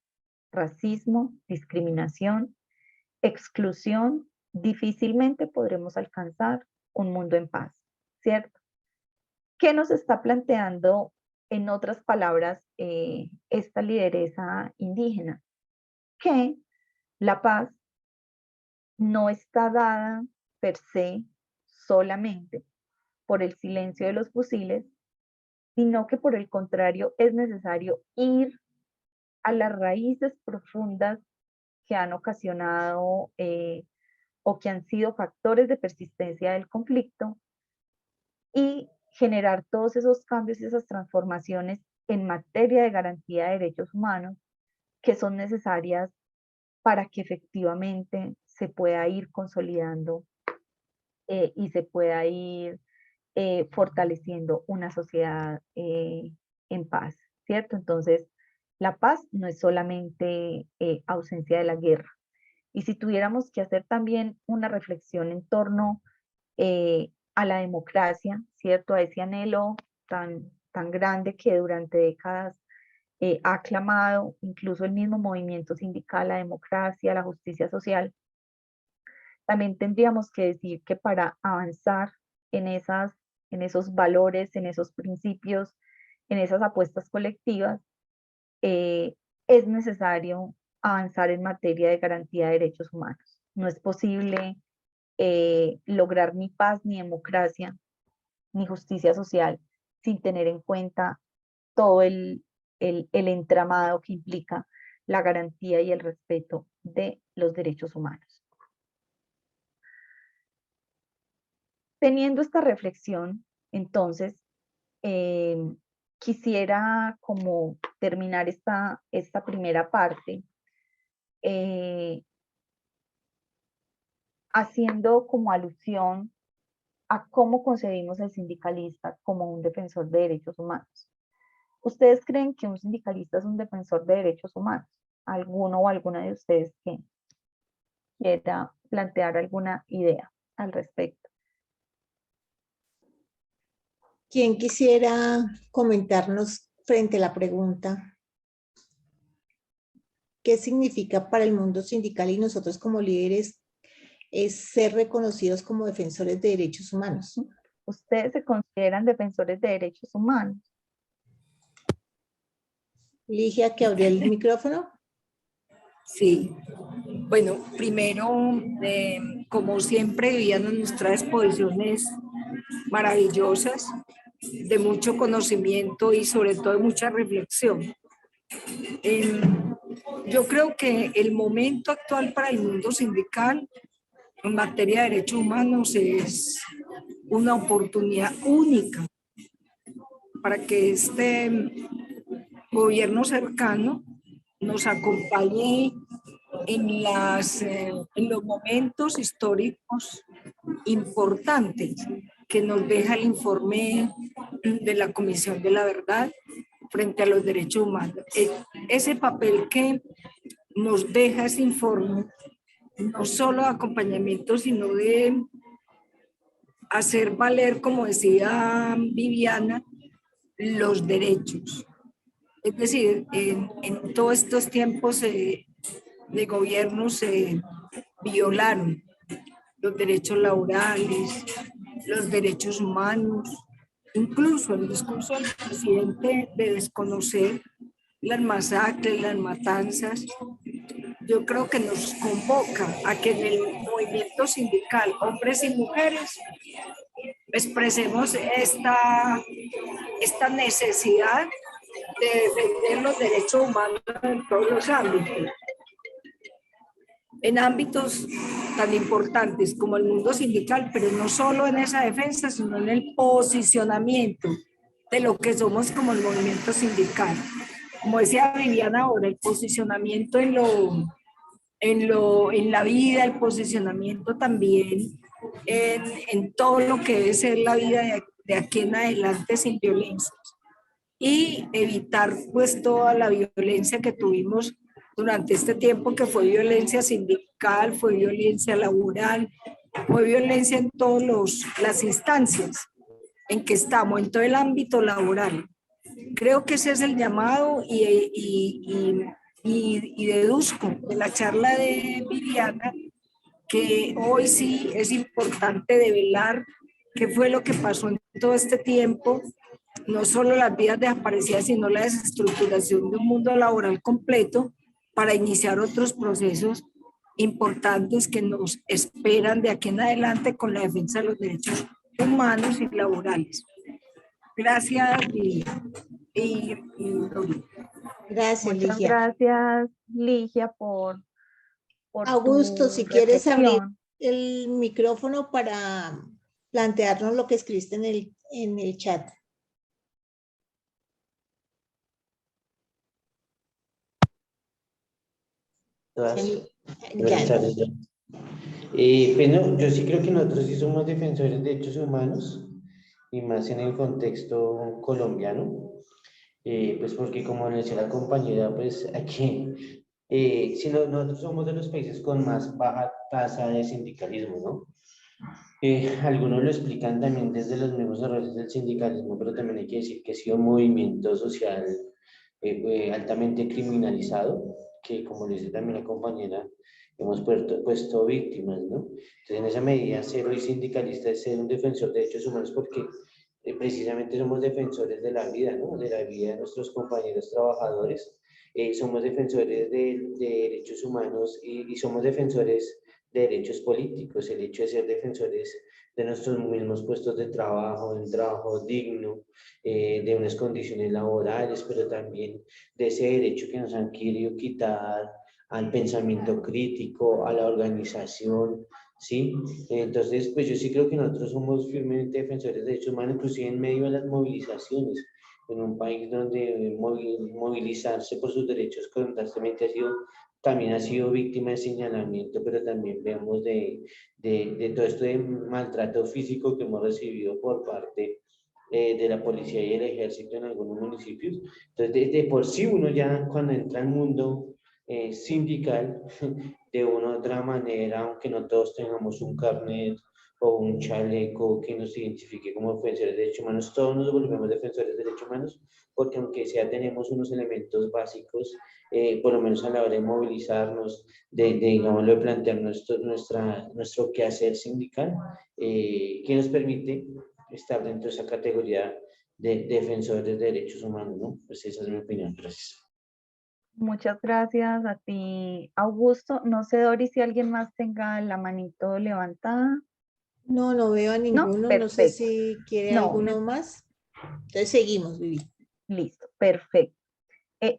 racismo, discriminación, exclusión, difícilmente podremos alcanzar un mundo en paz, ¿cierto? ¿Qué nos está planteando, en otras palabras, esta lideresa indígena? Que la paz no está dada per se solamente por el silencio de los fusiles, sino que por el contrario es necesario ir a las raíces profundas que han ocasionado o que han sido factores de persistencia del conflicto y generar todos esos cambios y esas transformaciones en materia de garantía de derechos humanos que son necesarias para que efectivamente se pueda ir consolidando y se pueda ir fortaleciendo una sociedad en paz, ¿cierto? Entonces, la paz no es solamente ausencia de la guerra. Y si tuviéramos que hacer también una reflexión en torno a la democracia, ¿cierto? A ese anhelo tan grande que durante décadas ha aclamado incluso el mismo movimiento sindical, la democracia, la justicia social, también tendríamos que decir que para avanzar en esos valores, en esos principios, en esas apuestas colectivas, es necesario avanzar en materia de garantía de derechos humanos. No es posible lograr ni paz, ni democracia, ni justicia social sin tener en cuenta todo el entramado que implica la garantía y el respeto de los derechos humanos. Teniendo esta reflexión, entonces, quisiera como terminar esta primera parte haciendo como alusión a cómo concebimos al sindicalista como un defensor de derechos humanos. ¿Ustedes creen que un sindicalista es un defensor de derechos humanos? ¿Alguno o alguna de ustedes que quiera plantear alguna idea al respecto? ¿Quién quisiera comentarnos frente a la pregunta? ¿Qué significa para el mundo sindical y nosotros como líderes es ser reconocidos como defensores de derechos humanos? ¿Ustedes se consideran defensores de derechos humanos? Ligia, que abrió el micrófono. Sí, bueno, primero, como siempre, Viviana nos trae exposiciones maravillosas, de mucho conocimiento y sobre todo de mucha reflexión. Yo creo que el momento actual para el mundo sindical en materia de derechos humanos es una oportunidad única para que este gobierno cercano nos acompañe en los momentos históricos importantes que nos deja el informe de la Comisión de la Verdad frente a los derechos humanos. Ese papel que nos deja ese informe, no solo de acompañamiento, sino de hacer valer, como decía Viviana, los derechos. Es decir, en todos estos tiempos de gobierno se violaron los derechos laborales, los derechos humanos, incluso el discurso del presidente de desconocer las masacres, las matanzas. Yo creo que nos convoca a que en el movimiento sindical, hombres y mujeres, expresemos esta necesidad de defender los derechos humanos en todos los ámbitos. En ámbitos tan importantes como el mundo sindical, pero no solo en esa defensa, sino en el posicionamiento de lo que somos como el movimiento sindical. Como decía Viviana ahora, el posicionamiento en la vida, el posicionamiento también en todo lo que debe ser la vida de aquí en adelante sin violencia. Y evitar pues toda la violencia que tuvimos durante este tiempo, que fue violencia sindical, fue violencia laboral, fue violencia en todas las instancias en que estamos, en todo el ámbito laboral. Creo que ese es el llamado y deduzco de la charla de Viviana que hoy sí es importante develar qué fue lo que pasó en todo este tiempo, no solo las vidas desaparecidas, sino la desestructuración de un mundo laboral completo para iniciar otros procesos importantes que nos esperan de aquí en adelante con la defensa de los derechos humanos y laborales. Gracias y Gracias, Muchas Ligia. gracias, Ligia, por Augusto, tu si quieres abrir reflexión. el micrófono para plantearnos lo que escribiste en el chat. Todas. Sí, Buenas ya. tardes. Pues no, yo sí creo que nosotros sí somos defensores de derechos humanos y más en el contexto colombiano, pues porque como decía la compañera, pues aquí, si no, nosotros somos de los países con más baja tasa de sindicalismo, ¿no? Algunos lo explican también desde los mismos errores del sindicalismo, pero también hay que decir que ha sido un movimiento social altamente criminalizado, que como le dice también la compañera, hemos puesto víctimas, ¿no? Entonces, en esa medida, ser hoy sindicalista es ser un defensor de derechos humanos porque precisamente somos defensores de la vida, ¿no? De la vida de nuestros compañeros trabajadores. Somos defensores de derechos humanos y somos defensores de derechos políticos, el hecho de ser defensores de nuestros mismos puestos de trabajo, de un trabajo digno, de unas condiciones laborales, pero también de ese derecho que nos han querido quitar al pensamiento crítico, a la organización, ¿sí? Entonces, pues yo sí creo que nosotros somos firmemente defensores de derechos humanos, inclusive en medio de las movilizaciones, en un país donde movilizarse por sus derechos constantemente también ha sido víctima de señalamiento, pero también vemos de todo esto de maltrato físico que hemos recibido por parte de la policía y el ejército en algunos municipios. Entonces, de por sí uno ya cuando entra al mundo sindical, de una u otra manera, aunque no todos tengamos un carnet o un chaleco que nos identifique como defensores de derechos humanos, todos nos volvemos defensores de derechos humanos, porque aunque sea tenemos unos elementos básicos, por lo menos a la hora de movilizarnos, digámoslo, de plantear nuestro quehacer sindical, que nos permite estar dentro de esa categoría de defensores de derechos humanos, ¿no? Pues esa es mi opinión. Gracias. Muchas gracias a ti, Augusto. No sé, Doris, si alguien más tenga la manito levantada. No, no veo a ninguno. No sé Perfecto. si quiere No. alguno más. Entonces seguimos, Vivi. Listo, perfecto.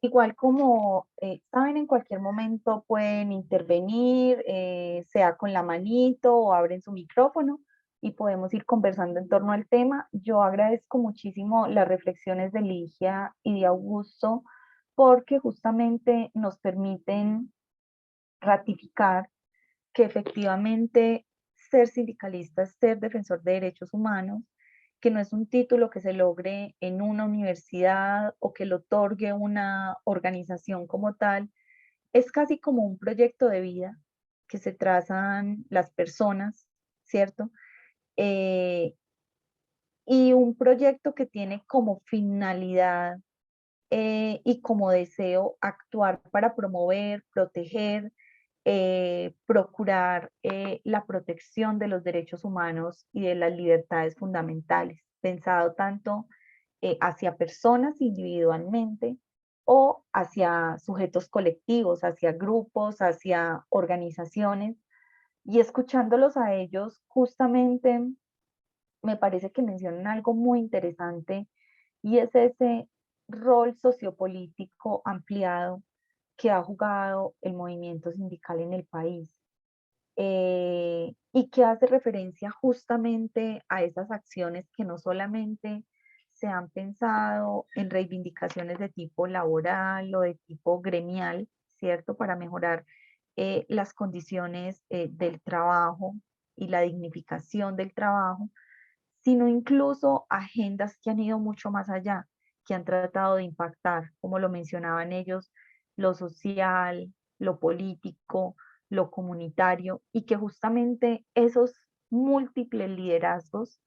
Igual como saben, en cualquier momento pueden intervenir, sea con la manito o abren su micrófono y podemos ir conversando en torno al tema. Yo agradezco muchísimo las reflexiones de Ligia y de Augusto, porque justamente nos permiten ratificar que efectivamente ser sindicalista es ser defensor de derechos humanos, que no es un título que se logre en una universidad o que lo otorgue una organización como tal, es casi como un proyecto de vida que se trazan las personas, ¿cierto? Y un proyecto que tiene como finalidad y como deseo actuar para promover, proteger, procurar la protección de los derechos humanos y de las libertades fundamentales, pensado tanto hacia personas individualmente o hacia sujetos colectivos, hacia grupos, hacia organizaciones. Y escuchándolos a ellos, justamente me parece que mencionan algo muy interesante y es ese rol sociopolítico ampliado que ha jugado el movimiento sindical en el país y que hace referencia justamente a esas acciones que no solamente se han pensado en reivindicaciones de tipo laboral o de tipo gremial, ¿cierto? Para mejorar las condiciones del trabajo y la dignificación del trabajo, sino incluso agendas que han ido mucho más allá, que han tratado de impactar, como lo mencionaban ellos, lo social, lo político, lo comunitario, y que justamente esos múltiples liderazgos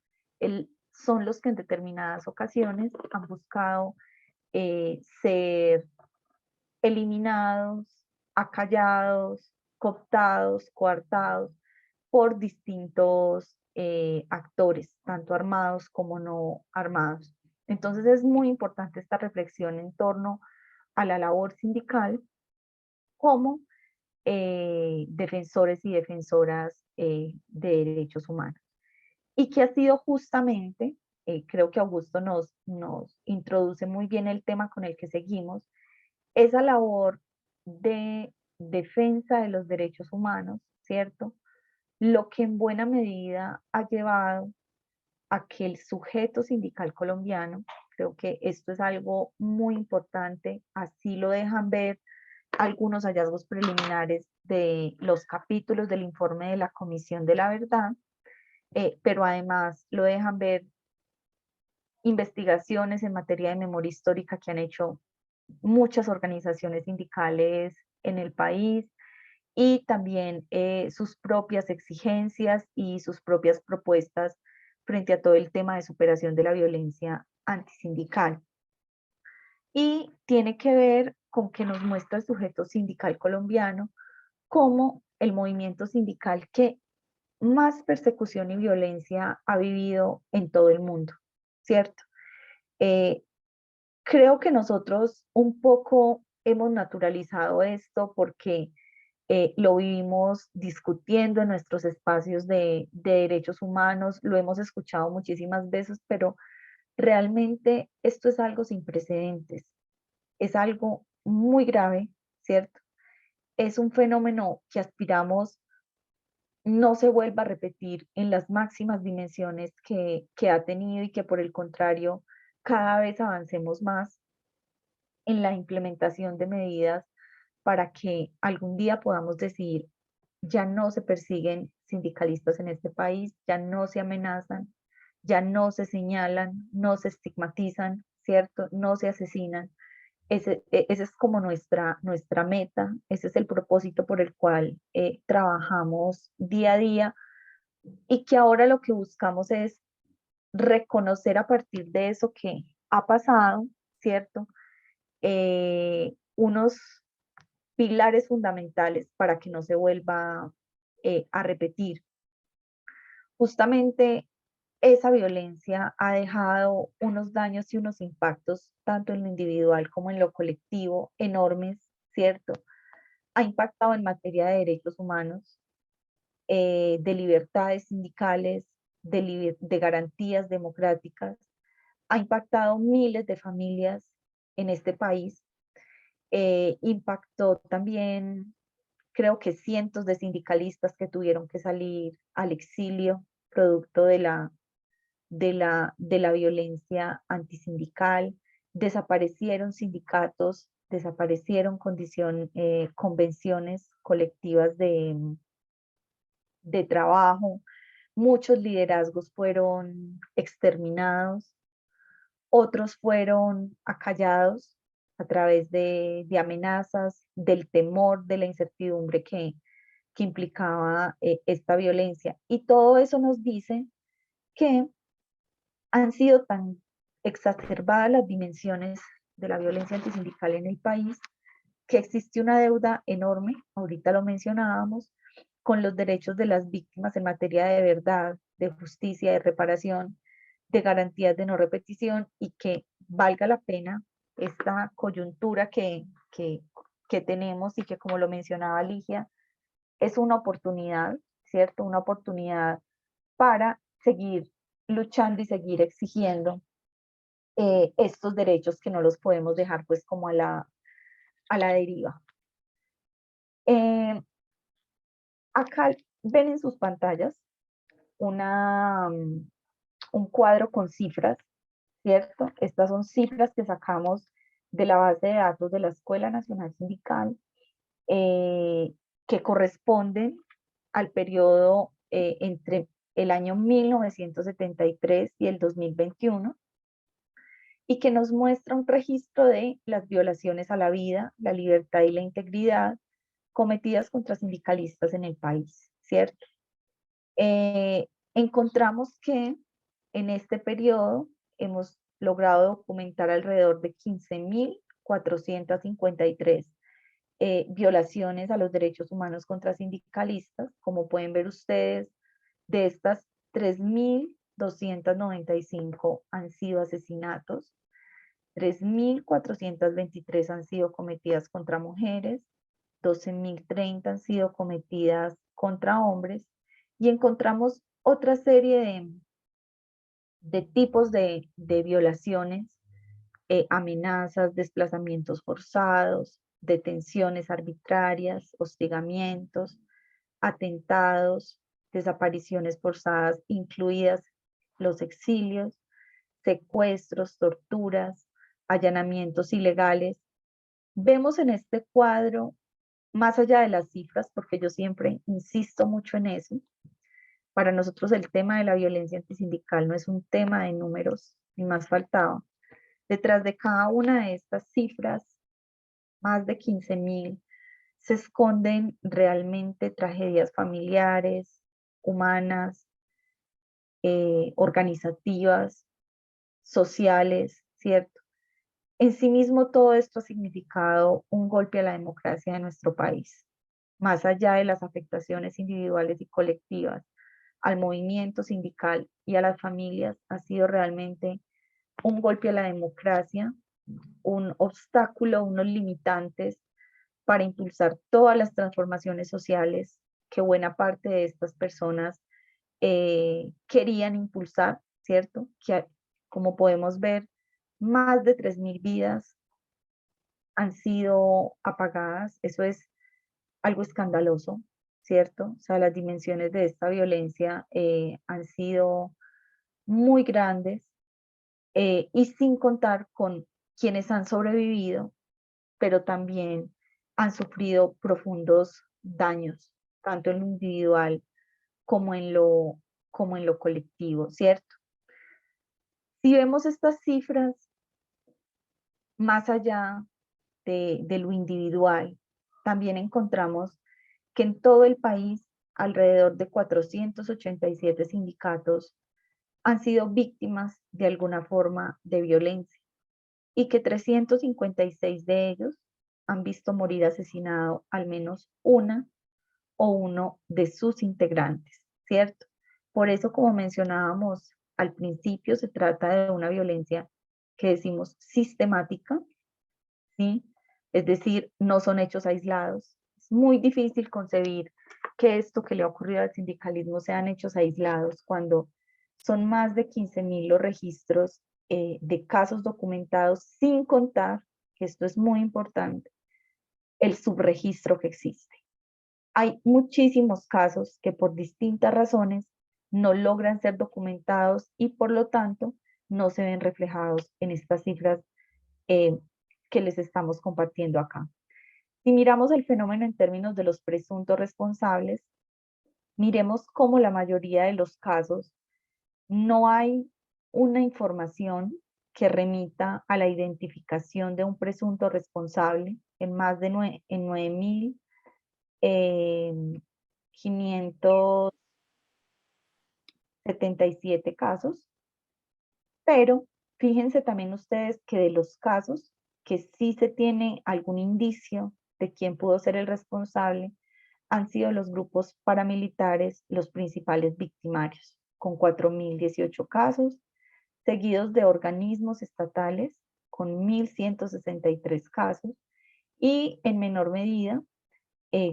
son los que en determinadas ocasiones han buscado ser eliminados, acallados, cooptados, coartados por distintos actores, tanto armados como no armados. Entonces es muy importante esta reflexión en torno a la labor sindical como defensores y defensoras de derechos humanos. Y que ha sido justamente, creo que Augusto nos introduce muy bien el tema con el que seguimos, esa labor de defensa de los derechos humanos, ¿cierto? Lo que en buena medida ha llevado a que el sujeto sindical colombiano, creo que esto es algo muy importante, así lo dejan ver algunos hallazgos preliminares de los capítulos del informe de la Comisión de la Verdad, pero además lo dejan ver investigaciones en materia de memoria histórica que han hecho muchas organizaciones sindicales en el país y también sus propias exigencias y sus propias propuestas frente a todo el tema de superación de la violencia antisindical. Y tiene que ver con que nos muestra el sujeto sindical colombiano como el movimiento sindical que más persecución y violencia ha vivido en todo el mundo, ¿cierto? Creo que nosotros un poco hemos naturalizado esto porque lo vivimos discutiendo en nuestros espacios de derechos humanos, lo hemos escuchado muchísimas veces, pero realmente esto es algo sin precedentes, es algo muy grave, ¿cierto? Es un fenómeno que aspiramos no se vuelva a repetir en las máximas dimensiones que ha tenido y que por el contrario cada vez avancemos más en la implementación de medidas para que algún día podamos decir, ya no se persiguen sindicalistas en este país, ya no se amenazan, ya no se señalan, no se estigmatizan, ¿cierto? No se asesinan. Ese es como nuestra meta, ese es el propósito por el cual trabajamos día a día y que ahora lo que buscamos es reconocer a partir de eso que ha pasado, ¿cierto? Unos pilares fundamentales para que no se vuelva a repetir. Justamente esa violencia ha dejado unos daños y unos impactos, tanto en lo individual como en lo colectivo, enormes, ¿cierto? Ha impactado en materia de derechos humanos, de libertades sindicales, de garantías democráticas, ha impactado miles de familias en este país, impactó también, creo que cientos de sindicalistas que tuvieron que salir al exilio producto de la violencia antisindical. Desaparecieron sindicatos, desaparecieron convenciones colectivas de trabajo, muchos liderazgos fueron exterminados, otros fueron acallados a través de amenazas, del temor, de la incertidumbre que implicaba esta violencia. Y todo eso nos dice que han sido tan exacerbadas las dimensiones de la violencia antisindical en el país que existe una deuda enorme, ahorita lo mencionábamos, con los derechos de las víctimas en materia de verdad, de justicia, de reparación, de garantías de no repetición, y que valga la pena esta coyuntura que tenemos y que, como lo mencionaba Ligia, es una oportunidad, ¿cierto? Una oportunidad para seguir luchando y seguir exigiendo estos derechos que no los podemos dejar pues como a la deriva. Acá ven en sus pantallas un cuadro con cifras, ¿cierto? Estas son cifras que sacamos de la base de datos de la Escuela Nacional Sindical, que corresponden al periodo entre el año 1973 y el 2021, y que nos muestra un registro de las violaciones a la vida, la libertad y la integridad cometidas contra sindicalistas en el país, ¿cierto? Encontramos que en este periodo hemos logrado documentar alrededor de 15.453 violaciones a los derechos humanos contra sindicalistas. Como pueden ver ustedes, de estas 3.295 han sido asesinatos, 3.423 han sido cometidas contra mujeres, 12.030 han sido cometidas contra hombres, y encontramos otra serie de tipos de violaciones, amenazas, desplazamientos forzados, detenciones arbitrarias, hostigamientos, atentados, desapariciones forzadas, incluidas los exilios, secuestros, torturas, allanamientos ilegales. Vemos en este cuadro, más allá de las cifras, porque yo siempre insisto mucho en eso, para nosotros el tema de la violencia antisindical no es un tema de números, ni más faltaba. Detrás de cada una de estas cifras, más de 15.000, se esconden realmente tragedias familiares, humanas, organizativas, sociales, ¿cierto? En sí mismo todo esto ha significado un golpe a la democracia de nuestro país, más allá de las afectaciones individuales y colectivas, al movimiento sindical y a las familias. Ha sido realmente un golpe a la democracia, un obstáculo, unos limitantes para impulsar todas las transformaciones sociales que buena parte de estas personas querían impulsar, ¿cierto? Que, como podemos ver, más de 3.000 vidas han sido apagadas. Eso es algo escandaloso, ¿cierto? O sea, las dimensiones de esta violencia han sido muy grandes, y sin contar con quienes han sobrevivido, pero también han sufrido profundos daños, tanto en lo individual como en lo colectivo, ¿cierto? Si vemos estas cifras más allá de lo individual, también encontramos que en todo el país alrededor de 487 sindicatos han sido víctimas de alguna forma de violencia, y que 356 de ellos han visto morir asesinado al menos una o uno de sus integrantes, ¿cierto? Por eso, como mencionábamos al principio, se trata de una violencia que decimos sistemática, ¿sí? Es decir, no son hechos aislados. Es muy difícil concebir que esto que le ha ocurrido al sindicalismo sean hechos aislados, cuando son más de 15.000 los registros de casos documentados, sin contar, que esto es muy importante, el subregistro que existe. Hay muchísimos casos que por distintas razones no logran ser documentados y por lo tanto no se ven reflejados en estas cifras que les estamos compartiendo acá. Si miramos el fenómeno en términos de los presuntos responsables, miremos cómo la mayoría de los casos no hay una información que remita a la identificación de un presunto responsable en más de 9.577 casos, pero fíjense también ustedes que de los casos que sí se tiene algún indicio de quién pudo ser el responsable, han sido los grupos paramilitares los principales victimarios, con 4.018 casos, seguidos de organismos estatales con 1.163 casos y en menor medida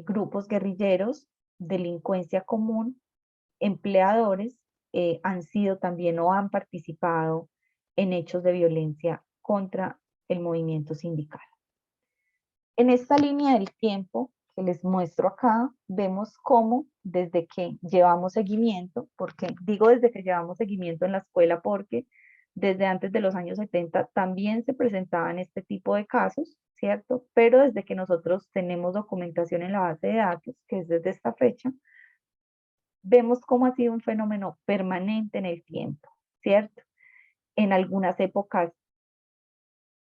grupos guerrilleros, delincuencia común, empleadores han sido también o han participado en hechos de violencia contra el movimiento sindical. En esta línea del tiempo que les muestro acá, vemos cómo desde que llevamos seguimiento, porque digo desde que llevamos seguimiento en la escuela porque desde antes de los años 70 también se presentaban este tipo de casos, ¿cierto? Pero desde que nosotros tenemos documentación en la base de datos, que es desde esta fecha, vemos cómo ha sido un fenómeno permanente en el tiempo, ¿cierto? En algunas épocas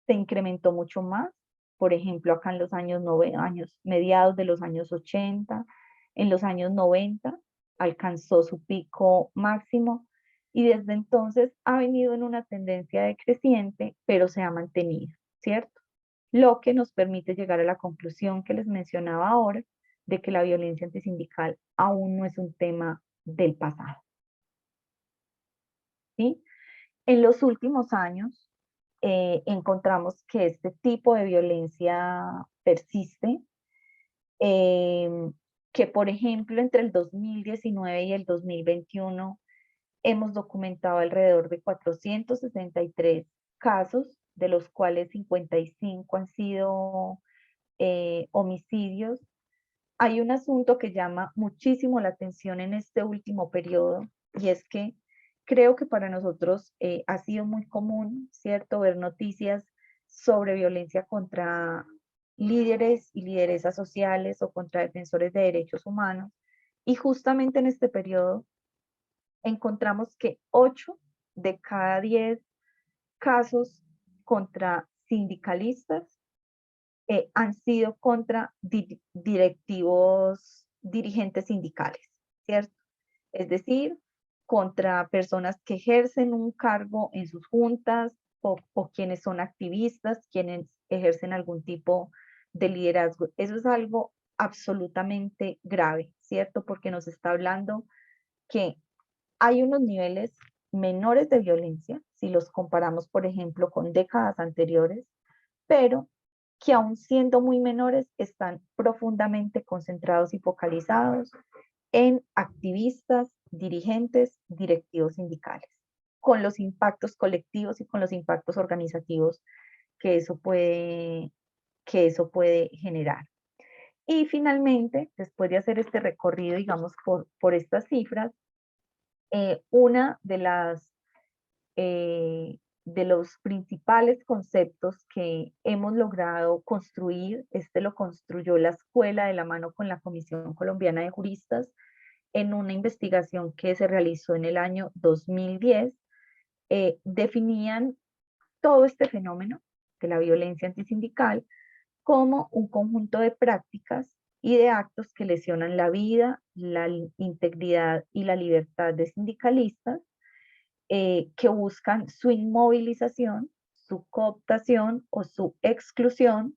se incrementó mucho más, por ejemplo, acá en los mediados de los años 80, en los años 90, alcanzó su pico máximo y desde entonces ha venido en una tendencia decreciente, pero se ha mantenido, ¿cierto? Lo que nos permite llegar a la conclusión que les mencionaba ahora, de que la violencia antisindical aún no es un tema del pasado, ¿sí? En los últimos años encontramos que este tipo de violencia persiste, que por ejemplo entre el 2019 y el 2021 hemos documentado alrededor de 463 casos, de los cuales 55 han sido homicidios. Hay un asunto que llama muchísimo la atención en este último periodo y es que creo que para nosotros ha sido muy común, ¿cierto?, ver noticias sobre violencia contra líderes y lideresas sociales o contra defensores de derechos humanos. Y justamente en este periodo encontramos que 8 de cada 10 casos contra sindicalistas han sido contra dirigentes sindicales, ¿cierto? Es decir, contra personas que ejercen un cargo en sus juntas o quienes son activistas, quienes ejercen algún tipo de liderazgo. Eso es algo absolutamente grave, ¿cierto? Porque nos está hablando que hay unos niveles menores de violencia, si los comparamos, por ejemplo, con décadas anteriores, pero que aún siendo muy menores están profundamente concentrados y focalizados en activistas, dirigentes, directivos sindicales, con los impactos colectivos y con los impactos organizativos que eso puede generar. Y finalmente, después de hacer este recorrido, digamos, por estas cifras, una de los principales conceptos que hemos logrado construir, lo construyó la escuela de la mano con la Comisión Colombiana de Juristas en una investigación que se realizó en el año 2010, definían todo este fenómeno de la violencia antisindical como un conjunto de prácticas y de actos que lesionan la vida, la integridad y la libertad de sindicalistas, que buscan su inmovilización, su cooptación o su exclusión,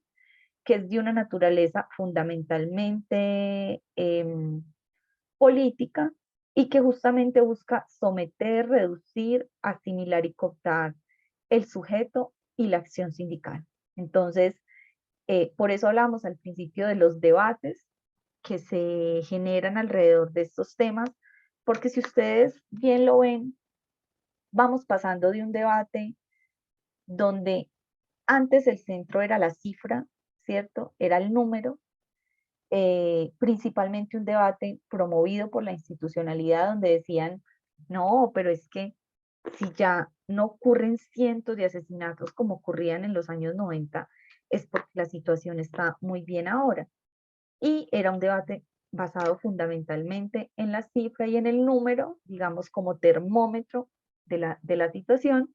que es de una naturaleza fundamentalmente política y que justamente busca someter, reducir, asimilar y cooptar el sujeto y la acción sindical. Entonces, por eso hablamos al principio de los debates que se generan alrededor de estos temas, porque si ustedes bien lo ven, vamos pasando de un debate donde antes el centro era la cifra, ¿cierto? Era el número, principalmente un debate promovido por la institucionalidad donde decían No, pero es que si ya no ocurren cientos de asesinatos como ocurrían en los años 90, es porque la situación está muy bien ahora. Y era un debate basado fundamentalmente en la cifra y en el número, digamos, como termómetro de la situación,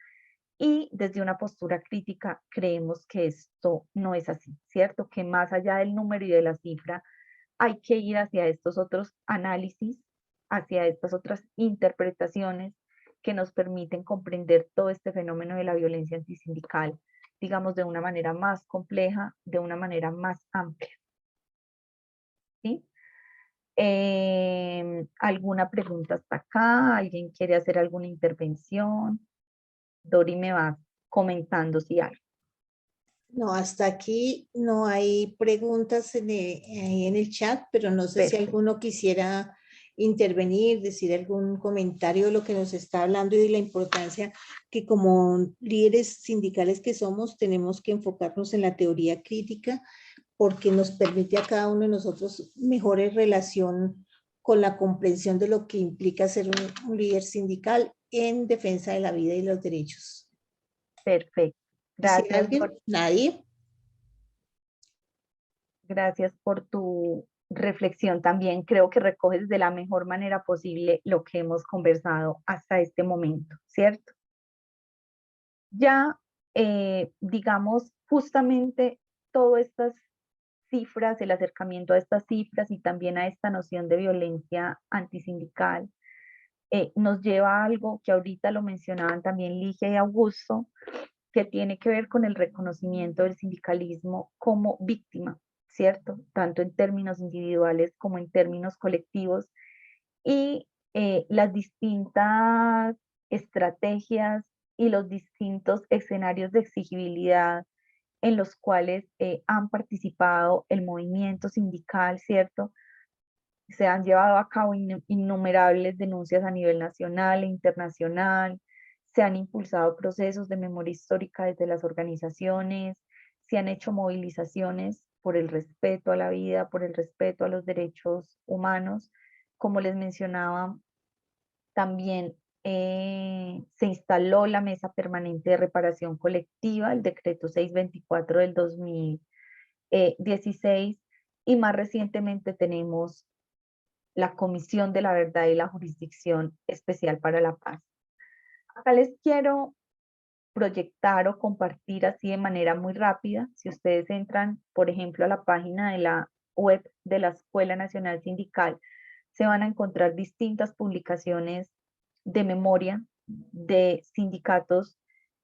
y desde una postura crítica creemos que esto no es así, ¿cierto? Que más allá del número y de la cifra, hay que ir hacia estos otros análisis, hacia estas otras interpretaciones que nos permiten comprender todo este fenómeno de la violencia antisindical, digamos, de una manera más compleja, de una manera más amplia. ¿Sí? ¿Alguna pregunta hasta acá? ¿Alguien quiere hacer alguna intervención? Dori me va comentando si hay. No, hasta aquí no hay preguntas ahí en el chat, pero no sé si Perfecto. alguno quisiera intervenir, decir algún comentario de lo que nos está hablando y de la importancia que como líderes sindicales que somos tenemos que enfocarnos en la teoría crítica porque nos permite a cada uno de nosotros mejores relación con la comprensión de lo que implica ser un líder sindical en defensa de la vida y los derechos. Perfecto. ¿Dice Gracias, alguien? Dori. ¿Nadie? Gracias por tu reflexión también. Creo que recoges de la mejor manera posible lo que hemos conversado hasta este momento, ¿cierto? Ya, digamos, justamente todas estas cifras, el acercamiento a estas cifras y también a esta noción de violencia antisindical, nos lleva a algo que ahorita lo mencionaban también Ligia y Augusto, que tiene que ver con el reconocimiento del sindicalismo como víctima, ¿cierto? Tanto en términos individuales como en términos colectivos, y las distintas estrategias y los distintos escenarios de exigibilidad en los cuales han participado el movimiento sindical, ¿cierto? Se han llevado a cabo innumerables denuncias a nivel nacional e internacional, se han impulsado procesos de memoria histórica desde las organizaciones, se han hecho movilizaciones por el respeto a la vida, por el respeto a los derechos humanos. Como les mencionaba, también se instaló la Mesa Permanente de Reparación Colectiva, el decreto 624 del 2016, y más recientemente tenemos la Comisión de la Verdad y la Jurisdicción Especial para la Paz. Acá les quiero proyectar o compartir así de manera muy rápida. Si ustedes entran, por ejemplo, a la página de la web de la Escuela Nacional Sindical, se van a encontrar distintas publicaciones de memoria de sindicatos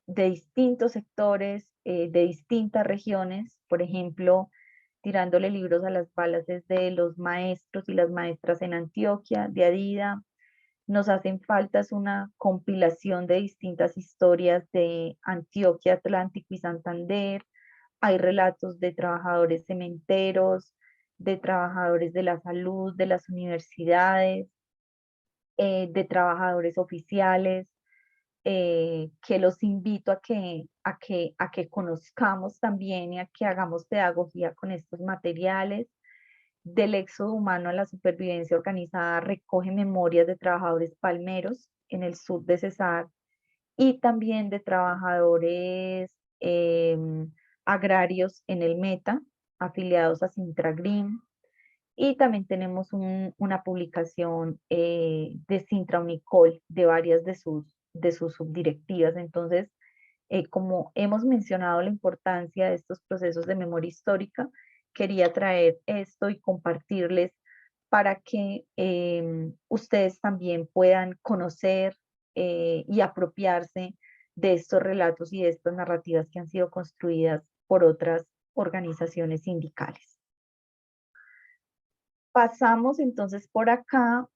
de distintos sectores, de distintas regiones. Por ejemplo, tirándole libros a las balas desde los maestros y las maestras en Antioquia, de Adida. Nos hacen falta es una compilación de distintas historias de Antioquia, Atlántico y Santander. Hay relatos de trabajadores cementeros, de trabajadores de la salud, de las universidades, de trabajadores oficiales, que los invito a que conozcamos también y a que hagamos pedagogía con estos materiales. Del éxodo humano a la supervivencia organizada recoge memorias de trabajadores palmeros en el sur de Cesar y también de trabajadores agrarios en el Meta, afiliados a Sintragrim. Y también tenemos una publicación de Sintra Unicol, de varias de sus subdirectivas. Entonces, como hemos mencionado la importancia de estos procesos de memoria histórica, quería traer esto y compartirles para que ustedes también puedan conocer y apropiarse de estos relatos y de estas narrativas que han sido construidas por otras organizaciones sindicales. Pasamos entonces por acá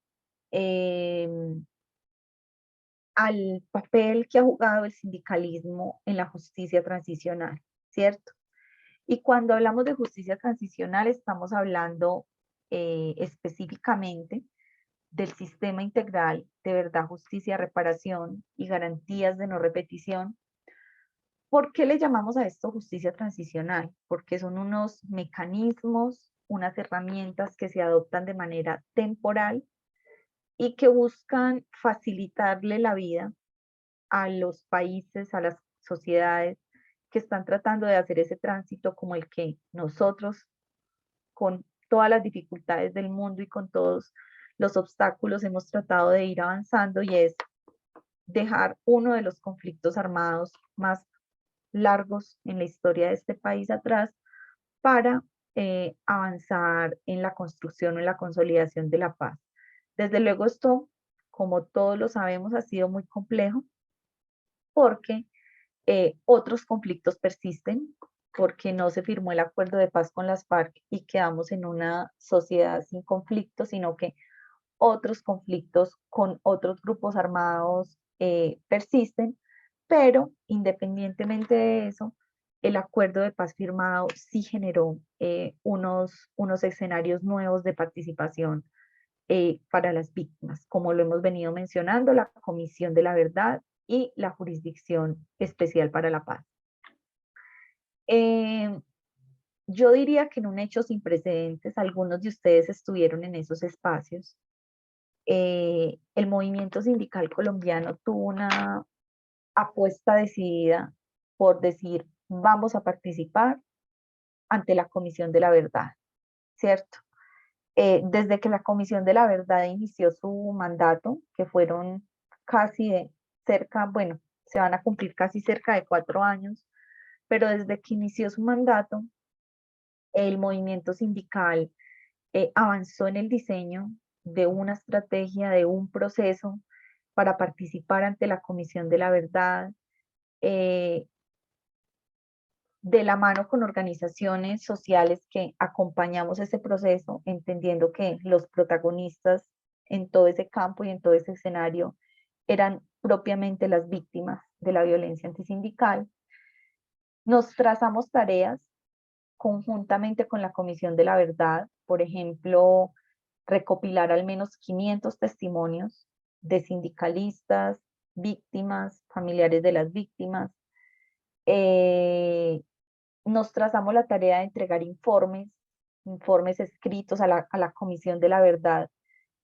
al papel que ha jugado el sindicalismo en la justicia transicional, ¿cierto? Y cuando hablamos de justicia transicional estamos hablando específicamente del sistema integral de verdad, justicia, reparación y garantías de no repetición. ¿Por qué le llamamos a esto justicia transicional? Porque son unos mecanismos, unas herramientas que se adoptan de manera temporal y que buscan facilitarle la vida a los países, a las sociedades que están tratando de hacer ese tránsito como el que nosotros, con todas las dificultades del mundo y con todos los obstáculos, hemos tratado de ir avanzando, y es dejar uno de los conflictos armados más largos en la historia de este país atrás para avanzar en la construcción o en la consolidación de la paz. Desde luego esto, como todos lo sabemos, ha sido muy complejo porque otros conflictos persisten, porque no se firmó el acuerdo de paz con las FARC y quedamos en una sociedad sin conflictos, sino que otros conflictos con otros grupos armados persisten, pero independientemente de eso, el acuerdo de paz firmado sí generó unos escenarios nuevos de participación para las víctimas, como lo hemos venido mencionando, la Comisión de la Verdad y la Jurisdicción Especial para la Paz. Yo diría que en un hecho sin precedentes, algunos de ustedes estuvieron en esos espacios. El movimiento sindical colombiano tuvo una apuesta decidida por decir, vamos a participar ante la Comisión de la Verdad, ¿cierto? Desde que la Comisión de la Verdad inició su mandato, que fueron casi cerca, bueno, se van a cumplir casi cerca de 4 años, pero desde que inició su mandato, el movimiento sindical avanzó en el diseño de una estrategia, de un proceso para participar ante la Comisión de la Verdad, de la mano con organizaciones sociales que acompañamos ese proceso, entendiendo que los protagonistas en todo ese campo y en todo ese escenario eran propiamente las víctimas de la violencia antisindical. Nos trazamos tareas conjuntamente con la Comisión de la Verdad, por ejemplo, recopilar al menos 500 testimonios de sindicalistas, víctimas, familiares de las víctimas. Nos trazamos la tarea de entregar informes escritos a la Comisión de la Verdad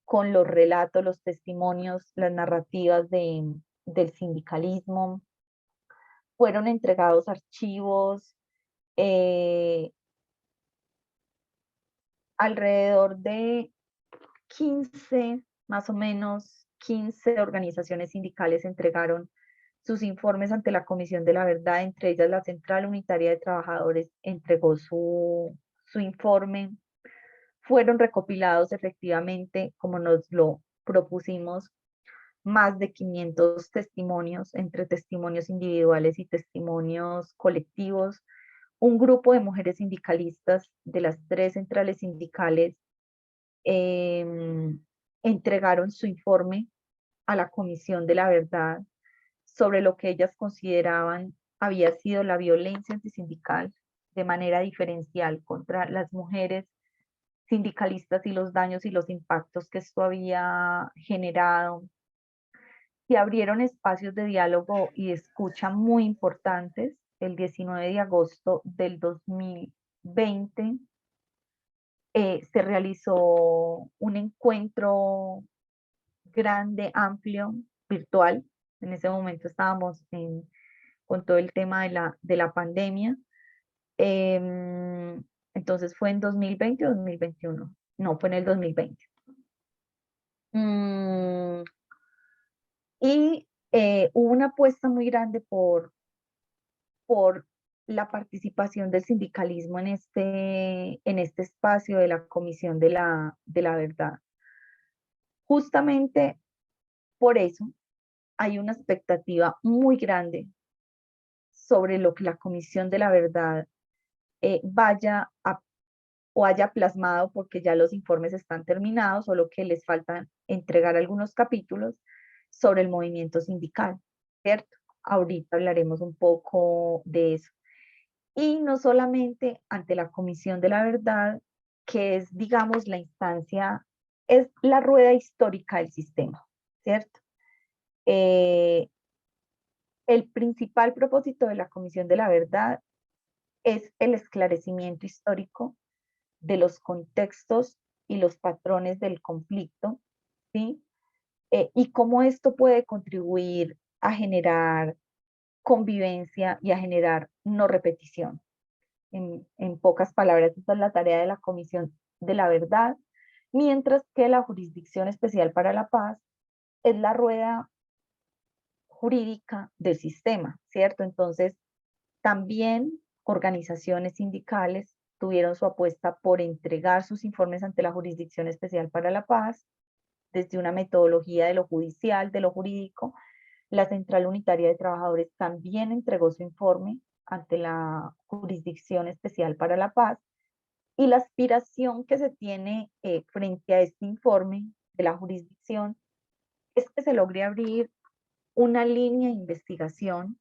con los relatos, los testimonios, las narrativas del sindicalismo. Fueron entregados archivos, alrededor de 15, más o menos 15 organizaciones sindicales entregaron sus informes ante la Comisión de la Verdad, entre ellas la Central Unitaria de Trabajadores entregó su informe. Fueron recopilados efectivamente, como nos lo propusimos, más de 500 testimonios, entre testimonios individuales y testimonios colectivos. Un grupo de mujeres sindicalistas de las 3 centrales sindicales entregaron su informe a la Comisión de la Verdad sobre lo que ellas consideraban había sido la violencia antisindical de manera diferencial contra las mujeres sindicalistas y los daños y los impactos que esto había generado. Se abrieron espacios de diálogo y de escucha muy importantes. El 19 de agosto del 2020 se realizó un encuentro grande, amplio, virtual. En ese momento estábamos con todo el tema de la pandemia. Entonces fue en 2020 o 2021. No, fue en el 2020. Y hubo una apuesta muy grande por la participación del sindicalismo en este espacio de la Comisión de la Verdad. Justamente por eso hay una expectativa muy grande sobre lo que la Comisión de la Verdad vaya o haya plasmado, porque ya los informes están terminados, solo que les faltan entregar algunos capítulos sobre el movimiento sindical, ¿cierto? Ahorita hablaremos un poco de eso. Y no solamente ante la Comisión de la Verdad, que es, digamos, la instancia, es la rueda histórica del sistema, ¿cierto? El principal propósito de la Comisión de la Verdad es el esclarecimiento histórico de los contextos y los patrones del conflicto, ¿sí? y cómo esto puede contribuir a generar convivencia y a generar no repetición. En pocas palabras, esta es la tarea de la Comisión de la Verdad, mientras que la Jurisdicción Especial para la Paz es la rueda jurídica del sistema, ¿cierto? Entonces, también organizaciones sindicales tuvieron su apuesta por entregar sus informes ante la Jurisdicción Especial para la Paz, desde una metodología de lo judicial, de lo jurídico. La Central Unitaria de Trabajadores también entregó su informe ante la Jurisdicción Especial para la Paz, y la aspiración que se tiene frente a este informe de la jurisdicción es que se logre abrir una línea de investigación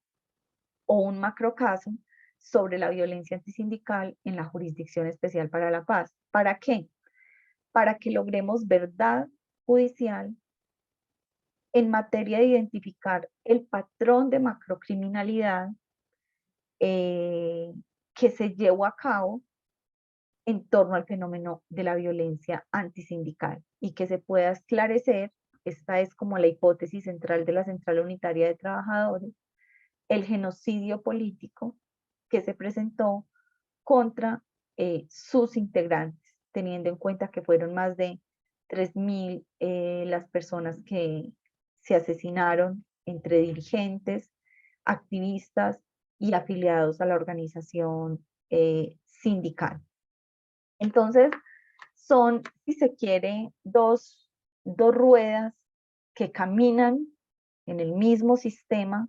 o un macrocaso sobre la violencia antisindical en la Jurisdicción Especial para la Paz. ¿Para qué? Para que logremos verdad judicial en materia de identificar el patrón de macrocriminalidad que se llevó a cabo en torno al fenómeno de la violencia antisindical y que se pueda esclarecer, esta es como la hipótesis central de la Central Unitaria de Trabajadores, el genocidio político que se presentó contra sus integrantes, teniendo en cuenta que fueron más de 3.000 las personas que se asesinaron entre dirigentes, activistas y afiliados a la organización sindical. Entonces, son, si se quiere, dos ruedas que caminan en el mismo sistema,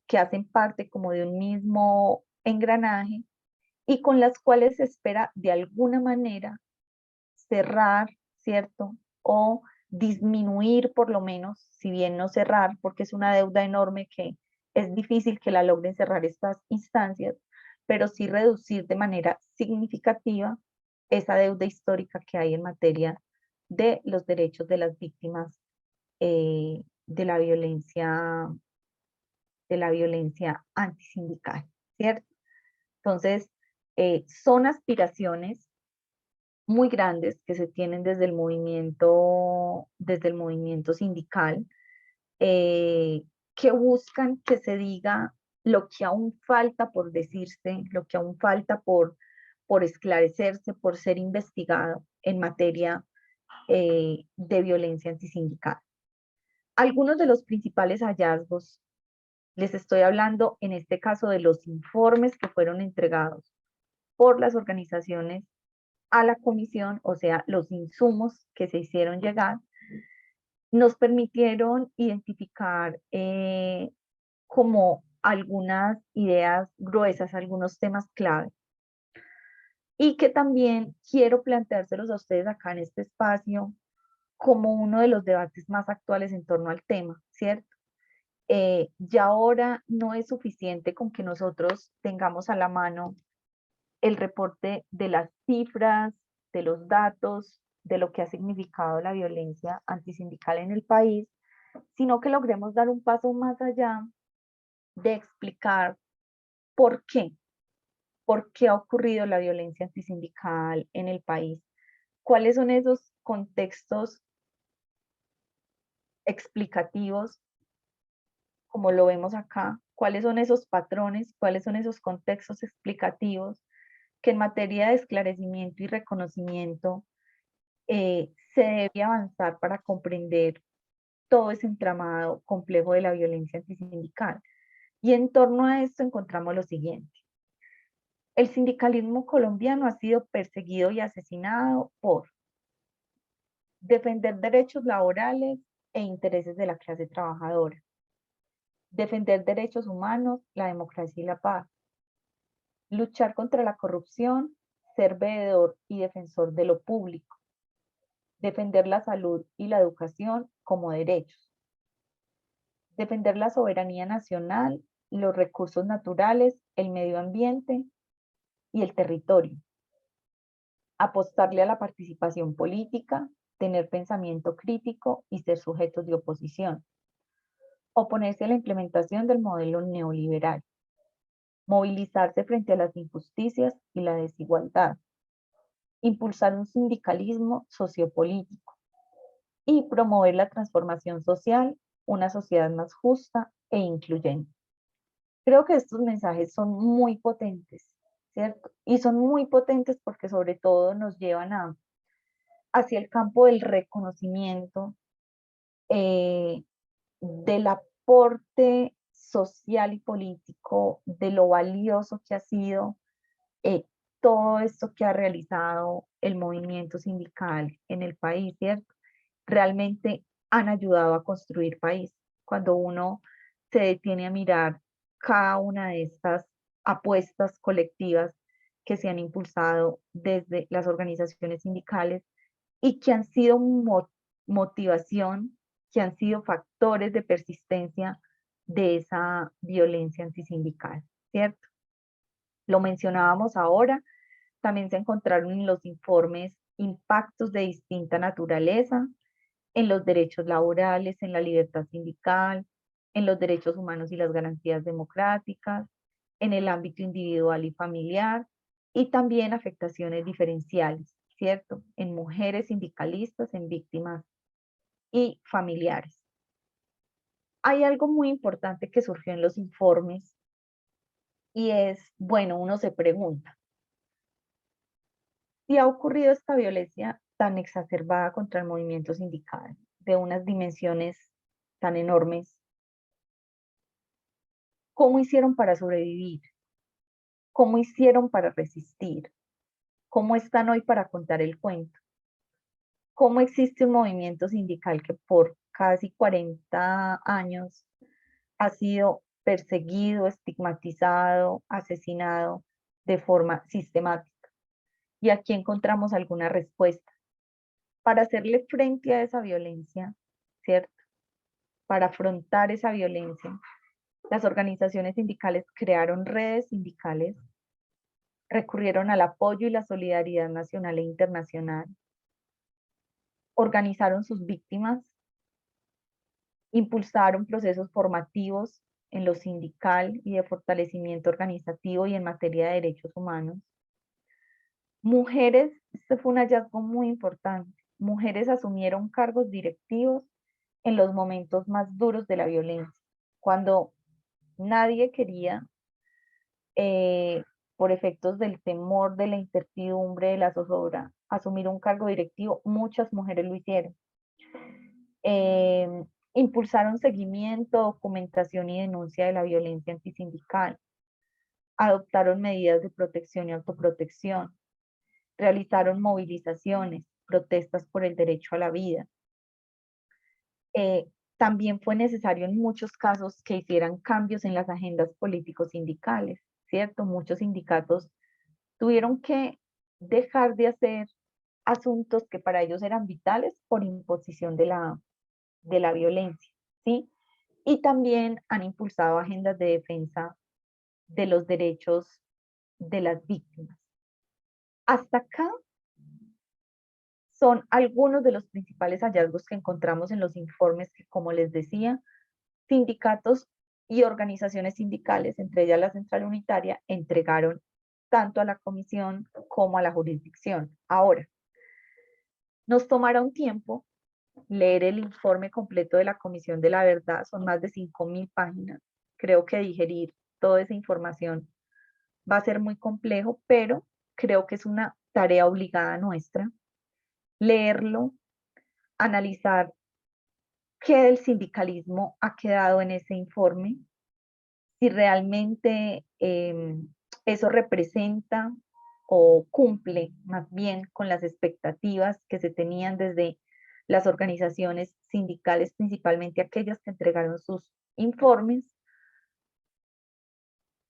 que hacen parte como de un mismo engranaje y con las cuales se espera de alguna manera cerrar, ¿cierto? O disminuir por lo menos, si bien no cerrar, porque es una deuda enorme que es difícil que la logren cerrar estas instancias, pero sí reducir de manera significativa esa deuda histórica que hay en materia de los derechos de las víctimas de la violencia antisindical, ¿cierto? Entonces, son aspiraciones muy grandes que se tienen desde el movimiento sindical, que buscan que se diga lo que aún falta por decirse, lo que aún falta por esclarecerse, por ser investigado en materia de violencia antisindical. Algunos de los principales hallazgos, les estoy hablando en este caso de los informes que fueron entregados por las organizaciones a la comisión, o sea, los insumos que se hicieron llegar, nos permitieron identificar como algunas ideas gruesas, algunos temas clave, y que también quiero planteárselos a ustedes acá en este espacio como uno de los debates más actuales en torno al tema, ¿cierto? Ya ahora no es suficiente con que nosotros tengamos a la mano el reporte de las cifras, de los datos, de lo que ha significado la violencia antisindical en el país, sino que logremos dar un paso más allá de explicar por qué ha ocurrido la violencia antisindical en el país, cuáles son esos contextos explicativos, como lo vemos acá, cuáles son esos patrones, cuáles son esos contextos explicativos que en materia de esclarecimiento y reconocimiento se debe avanzar para comprender todo ese entramado complejo de la violencia antisindical. Y en torno a esto encontramos lo siguiente. El sindicalismo colombiano ha sido perseguido y asesinado por defender derechos laborales e intereses de la clase trabajadora, defender derechos humanos, la democracia y la paz, luchar contra la corrupción, ser veedor y defensor de lo público, defender la salud y la educación como derechos, defender la soberanía nacional, los recursos naturales, el medio ambiente y el territorio, apostarle a la participación política, tener pensamiento crítico y ser sujetos de oposición, oponerse a la implementación del modelo neoliberal, movilizarse frente a las injusticias y la desigualdad, impulsar un sindicalismo sociopolítico, y promover la transformación social, una sociedad más justa e incluyente. Creo que estos mensajes son muy potentes, ¿cierto? Y son muy potentes porque sobre todo nos llevan hacia el campo del reconocimiento, del aporte social y político, de lo valioso que ha sido eh, todo esto que ha realizado el movimiento sindical en el país, ¿cierto? Realmente han ayudado a construir país. Cuando uno se detiene a mirar cada una de estas apuestas colectivas que se han impulsado desde las organizaciones sindicales y que han sido motivación, que han sido factores de persistencia de esa violencia antisindical, ¿cierto? Lo mencionábamos ahora, también se encontraron en los informes impactos de distinta naturaleza, en los derechos laborales, en la libertad sindical, en los derechos humanos y las garantías democráticas, en el ámbito individual y familiar, y también afectaciones diferenciales, ¿cierto? En mujeres sindicalistas, en víctimas y familiares. Hay algo muy importante que surgió en los informes y es, bueno, uno se pregunta, si ha ocurrido esta violencia tan exacerbada contra el movimiento sindical, de unas dimensiones tan enormes, ¿cómo hicieron para sobrevivir? ¿Cómo hicieron para resistir? ¿Cómo están hoy para contar el cuento? ¿Cómo existe un movimiento sindical que por casi 40 años ha sido perseguido, estigmatizado, asesinado de forma sistemática? Y aquí encontramos alguna respuesta. Para hacerle frente a esa violencia, ¿cierto? Para afrontar esa violencia, las organizaciones sindicales crearon redes sindicales, recurrieron al apoyo y la solidaridad nacional e internacional, organizaron sus víctimas, impulsaron procesos formativos en lo sindical y de fortalecimiento organizativo y en materia de derechos humanos. Mujeres, este fue un hallazgo muy importante, mujeres asumieron cargos directivos en los momentos más duros de la violencia, cuando nadie quería, por efectos del temor, de la incertidumbre, de la zozobra, asumir un cargo directivo, muchas mujeres lo hicieron. Impulsaron seguimiento, documentación y denuncia de la violencia antisindical, adoptaron medidas de protección y autoprotección, realizaron movilizaciones, protestas por el derecho a la vida. También fue necesario en muchos casos que hicieran cambios en las agendas políticos sindicales, ¿cierto? Muchos sindicatos tuvieron que dejar de hacer asuntos que para ellos eran vitales por imposición de la violencia, ¿sí? Y también han impulsado agendas de defensa de los derechos de las víctimas. Hasta acá son algunos de los principales hallazgos que encontramos en los informes que, como les decía, sindicatos y organizaciones sindicales, entre ellas la Central Unitaria, entregaron tanto a la comisión como a la jurisdicción. Ahora, nos tomará un tiempo leer el informe completo de la Comisión de la Verdad, son más de 5.000 páginas. Creo que digerir toda esa información va a ser muy complejo, pero creo que es una tarea obligada nuestra, leerlo, analizar qué del sindicalismo ha quedado en ese informe, si realmente eso representa o cumple más bien con las expectativas que se tenían desde las organizaciones sindicales, principalmente aquellas que entregaron sus informes.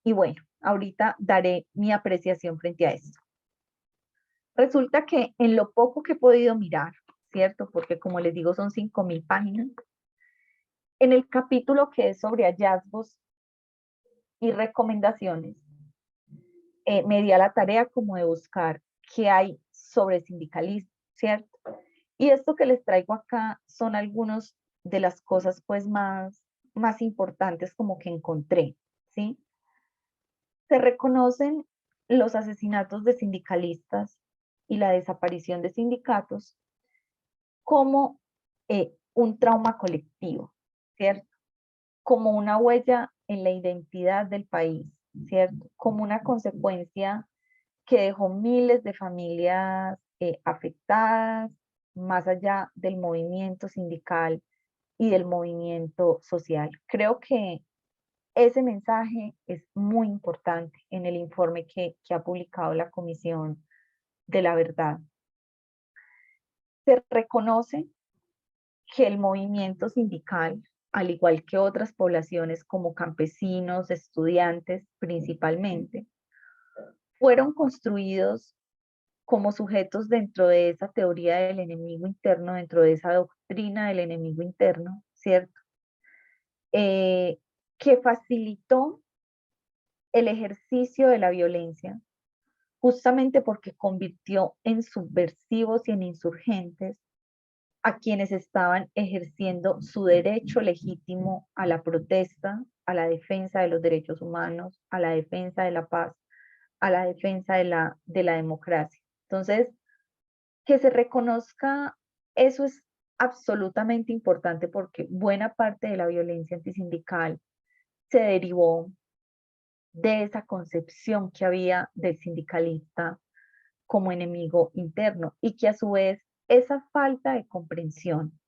Y bueno, ahorita daré mi apreciación frente a esto. Resulta que en lo poco que he podido mirar, ¿cierto? Porque como les digo son 5.000 páginas, en el capítulo que es sobre hallazgos y recomendaciones, me di a la tarea como de buscar qué hay sobre sindicalismo, ¿cierto? Y esto que les traigo acá son algunas de las cosas pues más importantes como que encontré, ¿sí? Se reconocen los asesinatos de sindicalistas y la desaparición de sindicatos como un trauma colectivo, ¿cierto? Como una huella en la identidad del país, ¿cierto? Como una consecuencia que dejó miles de familias afectadas, más allá del movimiento sindical y del movimiento social. Creo que ese mensaje es muy importante en el informe que ha publicado la Comisión de la Verdad. Se reconoce que el movimiento sindical, al igual que otras poblaciones como campesinos, estudiantes principalmente, fueron construidos como sujetos dentro de esa teoría del enemigo interno, dentro de esa doctrina del enemigo interno, ¿cierto? Que facilitó el ejercicio de la violencia, justamente porque convirtió en subversivos y en insurgentes a quienes estaban ejerciendo su derecho legítimo a la protesta, a la defensa de los derechos humanos, a la defensa de la paz, a la defensa de la democracia. Entonces, que se reconozca eso es absolutamente importante porque buena parte de la violencia antisindical se derivó de esa concepción que había del sindicalista como enemigo interno y que a su vez esa falta de comprensión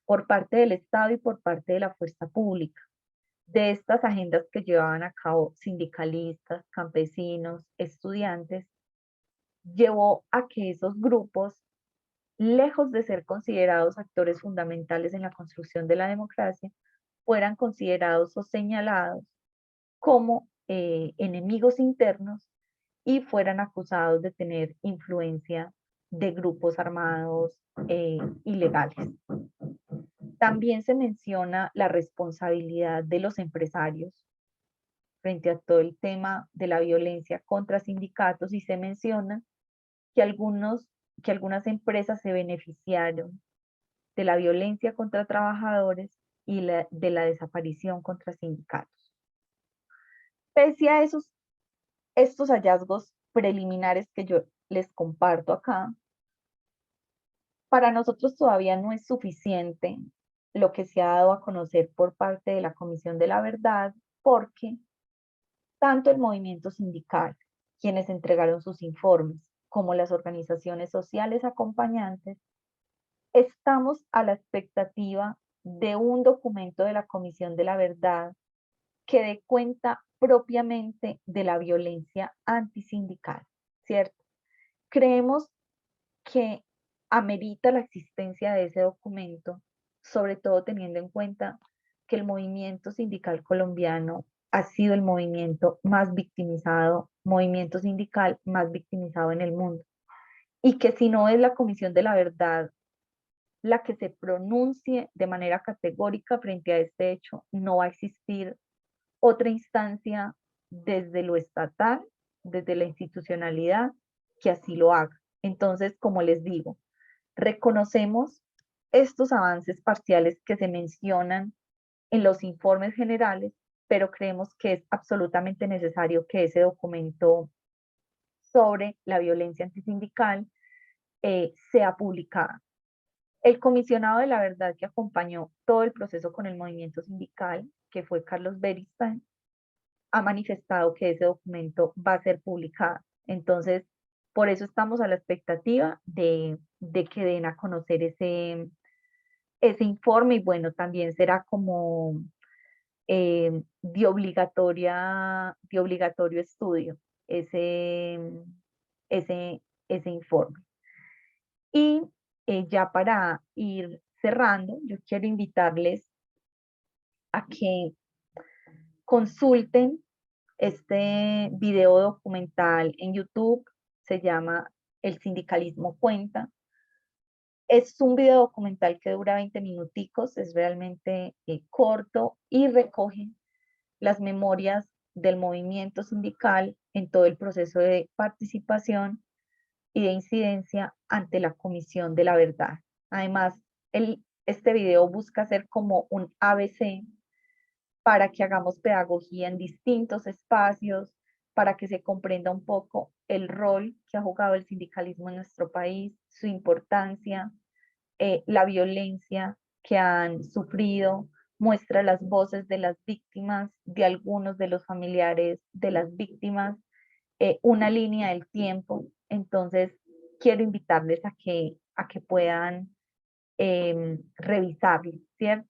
por parte del Estado y por parte de la fuerza pública de estas agendas que llevaban a cabo sindicalistas, campesinos, estudiantes, llevó a que esos grupos, lejos de ser considerados actores fundamentales en la construcción de la democracia, fueran considerados o señalados como enemigos internos y fueran acusados de tener influencia de grupos armados ilegales. También se menciona la responsabilidad de los empresarios frente a todo el tema de la violencia contra sindicatos y se menciona que algunas empresas se beneficiaron de la violencia contra trabajadores y de la desaparición contra sindicatos. Pese a estos hallazgos preliminares que yo les comparto acá, para nosotros todavía no es suficiente lo que se ha dado a conocer por parte de la Comisión de la Verdad, porque tanto el movimiento sindical, quienes entregaron sus informes, como las organizaciones sociales acompañantes, estamos a la expectativa de un documento de la Comisión de la Verdad que dé cuenta propiamente de la violencia antisindical, ¿cierto? Creemos que amerita la existencia de ese documento, sobre todo teniendo en cuenta que el movimiento sindical colombiano ha sido el movimiento más victimizado, movimiento sindical más victimizado en el mundo. Y que si no es la Comisión de la Verdad la que se pronuncie de manera categórica frente a este hecho, no va a existir otra instancia desde lo estatal, desde la institucionalidad, que así lo haga. Entonces, como les digo, reconocemos estos avances parciales que se mencionan en los informes generales, pero creemos que es absolutamente necesario que ese documento sobre la violencia antisindical sea publicado. El comisionado de la verdad que acompañó todo el proceso con el movimiento sindical, que fue Carlos Beristain, ha manifestado que ese documento va a ser publicado. Entonces, por eso estamos a la expectativa de que den a conocer ese informe y bueno, también será como de obligatorio estudio ese, ese informe. Y ya para ir cerrando, yo quiero invitarles a que consulten este video documental en YouTube, se llama El sindicalismo cuenta. Es un video documental que dura 20 minuticos, es realmente corto y recoge las memorias del movimiento sindical en todo el proceso de participación y de incidencia ante la Comisión de la Verdad. Además, este video busca ser como un ABC para que hagamos pedagogía en distintos espacios, para que se comprenda un poco el rol que ha jugado el sindicalismo en nuestro país, su importancia, la violencia que han sufrido, muestra las voces de las víctimas, de algunos de los familiares de las víctimas, una línea del tiempo. Entonces, quiero invitarles a que puedan revisarlo, ¿cierto?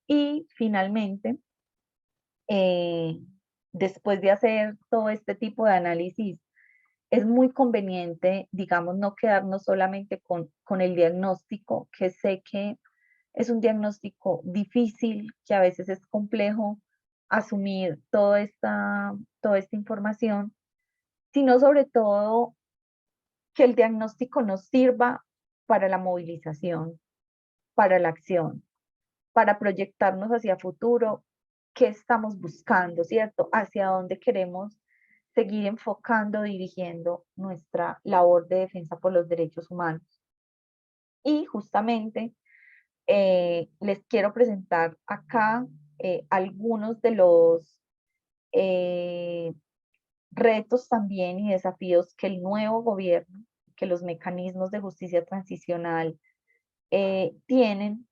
Y finalmente, después de hacer todo este tipo de análisis, es muy conveniente, digamos, no quedarnos solamente con el diagnóstico, que sé que es un diagnóstico difícil, que a veces es complejo asumir toda esta información, sino sobre todo que el diagnóstico nos sirva para la movilización, para la acción, para proyectarnos hacia futuro, qué estamos buscando, ¿cierto? Hacia dónde queremos seguir enfocando, dirigiendo nuestra labor de defensa por los derechos humanos. Y justamente les quiero presentar acá algunos de los retos también y desafíos que el nuevo gobierno, que los mecanismos de justicia transicional tienen,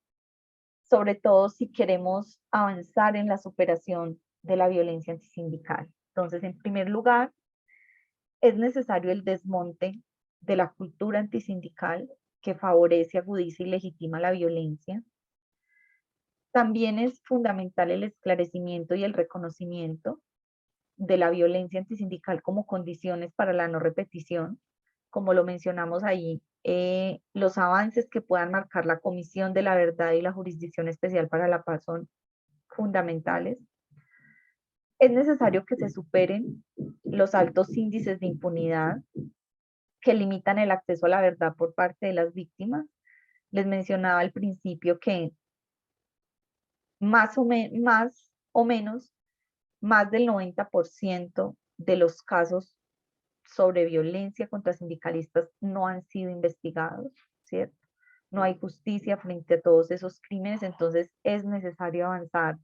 sobre todo si queremos avanzar en la superación de la violencia antisindical. Entonces, en primer lugar, es necesario el desmonte de la cultura antisindical que favorece, agudiza y legitima la violencia. También es fundamental el esclarecimiento y el reconocimiento de la violencia antisindical como condiciones para la no repetición. Como lo mencionamos ahí, los avances que puedan marcar la Comisión de la Verdad y la Jurisdicción Especial para la Paz son fundamentales. Es necesario que se superen los altos índices de impunidad que limitan el acceso a la verdad por parte de las víctimas. Les mencionaba al principio que más o menos, más del 90% de los casos sobre violencia contra sindicalistas no han sido investigados, ¿cierto? No hay justicia frente a todos esos crímenes, entonces es necesario avanzar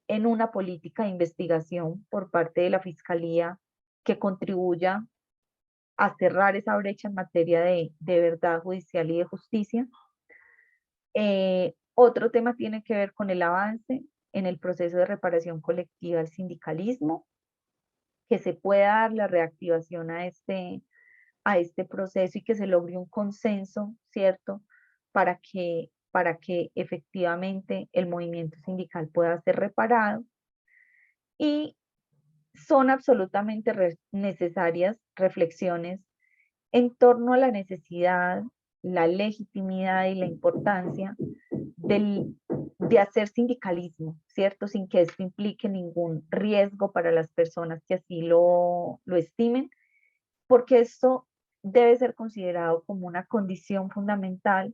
en una política de investigación por parte de la Fiscalía que contribuya a cerrar esa brecha en materia de verdad judicial y de justicia. Otro tema tiene que ver con el avance en el proceso de reparación colectiva del sindicalismo, que se pueda dar la reactivación a este proceso y que se logre un consenso, ¿cierto? Para que efectivamente el movimiento sindical pueda ser reparado. Y son absolutamente necesarias reflexiones en torno a la necesidad, la legitimidad y la importancia de hacer sindicalismo, ¿cierto? Sin que esto implique ningún riesgo para las personas que así lo estimen, porque esto debe ser considerado como una condición fundamental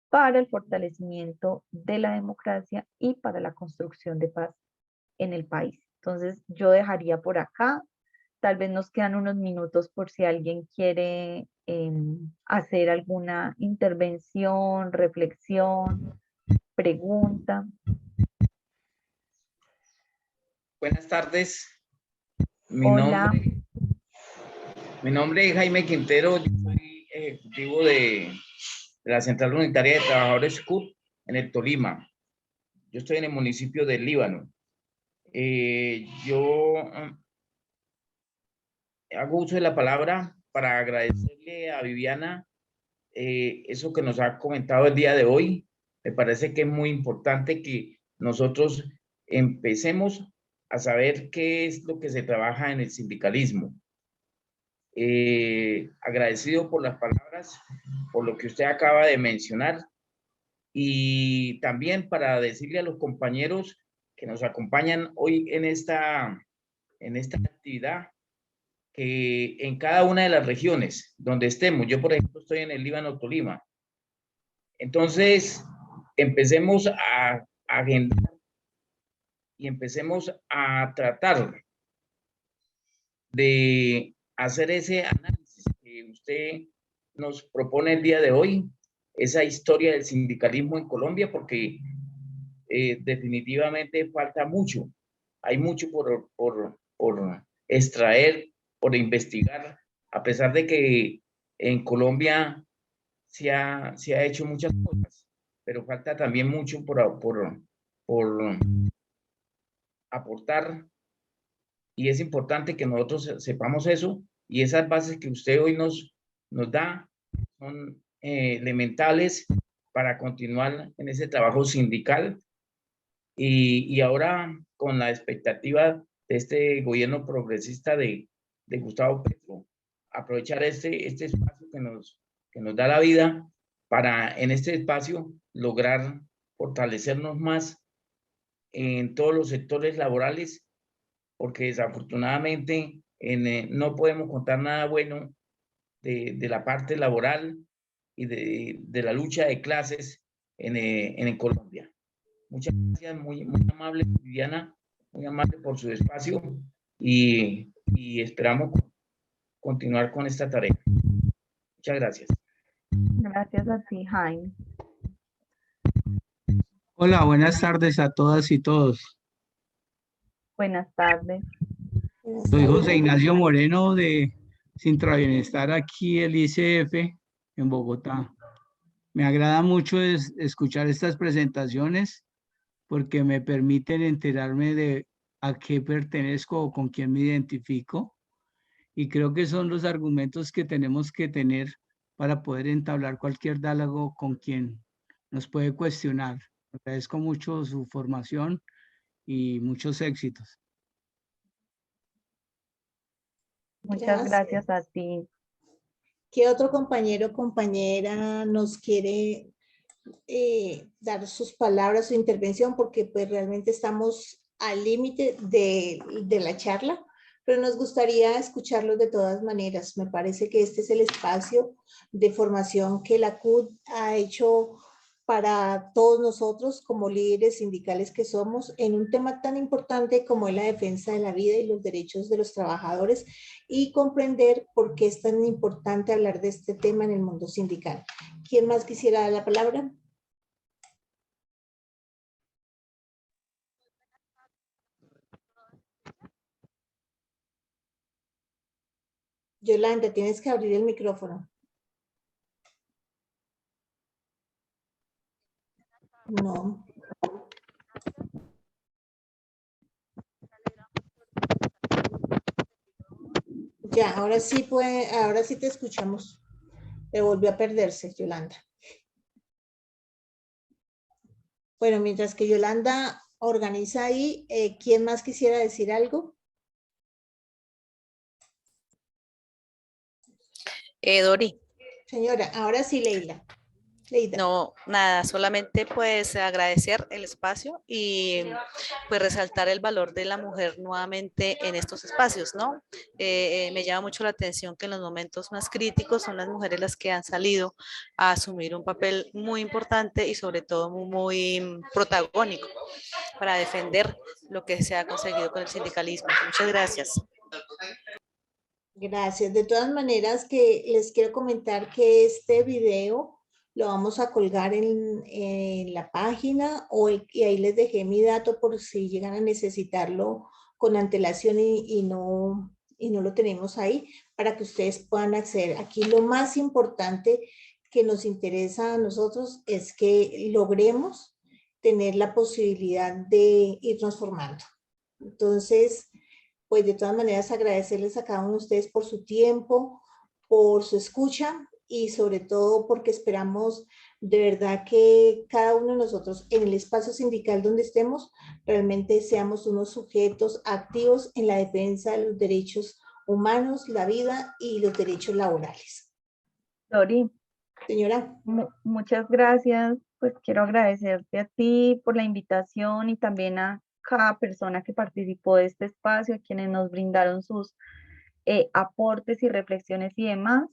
para el fortalecimiento de la democracia y para la construcción de paz en el país. Entonces, yo dejaría por acá. Tal vez nos quedan unos minutos por si alguien quiere hacer alguna intervención, reflexión, pregunta. Buenas tardes. Hola. Mi nombre es Jaime Quintero. Yo soy ejecutivo de la Central Unitaria de Trabajadores CUT en el Tolima. Yo estoy en el municipio del Líbano. Yo hago uso de la palabra para agradecerle a Viviana eso que nos ha comentado el día de hoy. Me parece que es muy importante que nosotros empecemos a saber qué es lo que se trabaja en el sindicalismo. Agradecido por las palabras, por lo que usted acaba de mencionar, y también para decirle a los compañeros que nos acompañan hoy en esta actividad, que en cada una de las regiones donde estemos, yo por ejemplo estoy en el Líbano, Tolima, entonces empecemos a agendar y empecemos a tratar de hacer ese análisis que usted nos propone el día de hoy, esa historia del sindicalismo en Colombia, porque definitivamente falta mucho, hay mucho por extraer, por investigar, a pesar de que en Colombia se ha hecho muchas cosas, pero falta también mucho por aportar, y es importante que nosotros sepamos eso, y esas bases que usted hoy nos da son elementales para continuar en ese trabajo sindical, y ahora con la expectativa de este gobierno progresista de Gustavo Petro, aprovechar este espacio que nos da la vida para en este espacio lograr fortalecernos más en todos los sectores laborales, porque desafortunadamente no podemos contar nada bueno de la parte laboral y de la lucha de clases en Colombia. Muchas gracias, muy amable, Viviana, muy amable por su espacio, y esperamos continuar con esta tarea. Muchas gracias. Gracias a ti, Jaime. Hola, buenas tardes a todas y todos. Buenas tardes. Soy José Ignacio Moreno de Sintra Bienestar, aquí el ICF en Bogotá. Me agrada mucho escuchar estas presentaciones porque me permiten enterarme de a qué pertenezco o con quién me identifico, y creo que son los argumentos que tenemos que tener para poder entablar cualquier diálogo con quien nos puede cuestionar. Agradezco mucho su formación y muchos éxitos. Muchas gracias a ti. ¿Qué otro compañero o compañera nos quiere dar sus palabras, su intervención? Porque pues realmente estamos al límite de la charla, pero nos gustaría escucharlos de todas maneras. Me parece que este es el espacio de formación que la CUT ha hecho para todos nosotros como líderes sindicales que somos en un tema tan importante como es la defensa de la vida y los derechos de los trabajadores, y comprender por qué es tan importante hablar de este tema en el mundo sindical. ¿Quién más quisiera dar la palabra? Yolanda, tienes que abrir el micrófono. No. Ya, ahora sí ahora sí te escuchamos. Te volvió a perderse, Yolanda. Bueno, mientras que Yolanda organiza ahí, ¿quién más quisiera decir algo? Dori. Señora, ahora sí, Leila. No, nada, solamente pues agradecer el espacio y pues resaltar el valor de la mujer nuevamente en estos espacios, ¿no? Me llama mucho la atención que en los momentos más críticos son las mujeres las que han salido a asumir un papel muy importante y sobre todo muy protagónico para defender lo que se ha conseguido con el sindicalismo. Muchas gracias. Gracias. De todas maneras, que les quiero comentar que este video lo vamos a colgar en la página, y ahí les dejé mi dato por si llegan a necesitarlo con antelación y no lo tenemos ahí, para que ustedes puedan acceder. Aquí lo más importante que nos interesa a nosotros es que logremos tener la posibilidad de irnos formando. Entonces, pues de todas maneras agradecerles a cada uno de ustedes por su tiempo, por su escucha, y sobre todo porque esperamos de verdad que cada uno de nosotros en el espacio sindical donde estemos realmente seamos unos sujetos activos en la defensa de los derechos humanos, la vida y los derechos laborales. Dori. Señora. Muchas gracias. Pues quiero agradecerte a ti por la invitación y también a cada persona que participó de este espacio, a quienes nos brindaron sus aportes y reflexiones y demás.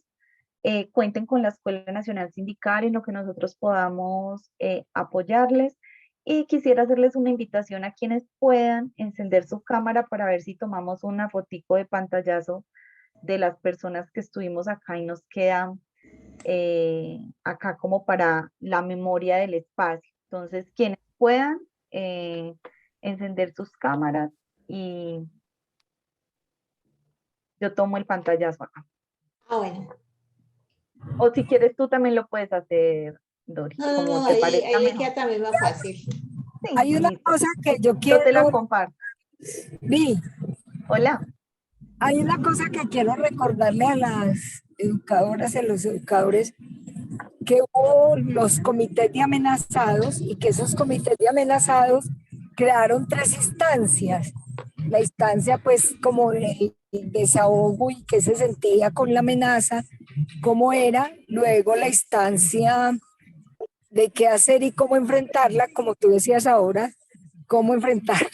Cuenten con la Escuela Nacional Sindical en lo que nosotros podamos apoyarles, y quisiera hacerles una invitación a quienes puedan encender su cámara para ver si tomamos una fotico de pantallazo de las personas que estuvimos acá y nos quedan acá como para la memoria del espacio. Entonces, quienes puedan encender sus cámaras y yo tomo el pantallazo acá. Ah, bueno. O si quieres tú también lo puedes hacer, Dori, No, como no, te ahí parezca le mejor. queda también más fácil. Sí, Hay una listo. cosa que yo Yo te la quiero, comparto. Vi, Hola. hay una cosa que quiero recordarle a las educadoras y a los educadores, que hubo los comités de amenazados y que esos comités de amenazados crearon 3 instancias. La instancia pues como de desahogo y qué se sentía con la amenaza, cómo era, luego la instancia de qué hacer y cómo enfrentarla, como tú decías ahora, cómo enfrentar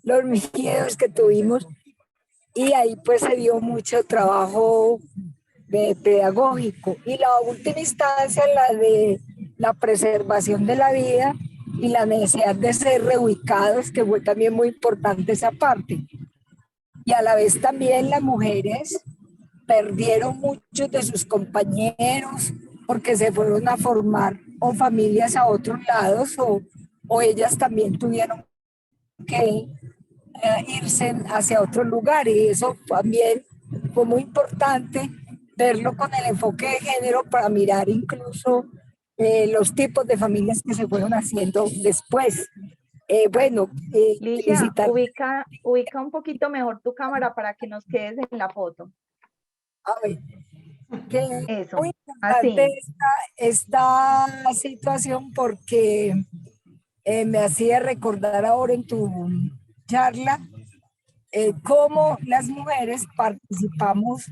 los miedos que tuvimos, y ahí pues se dio mucho trabajo pedagógico. Y la última instancia, la de la preservación de la vida y la necesidad de ser reubicados, que fue también muy importante esa parte. Y a la vez también las mujeres perdieron muchos de sus compañeros porque se fueron a formar o familias a otros lados o ellas también tuvieron que irse hacia otro lugar, y eso también fue muy importante verlo con el enfoque de género para mirar incluso los tipos de familias que se fueron haciendo después. Ligia, Felicitar. ubica un poquito mejor tu cámara para que nos quedes en la foto. A ver, que Eso, muy importante así. esta situación porque me hacía recordar ahora en tu charla cómo las mujeres participamos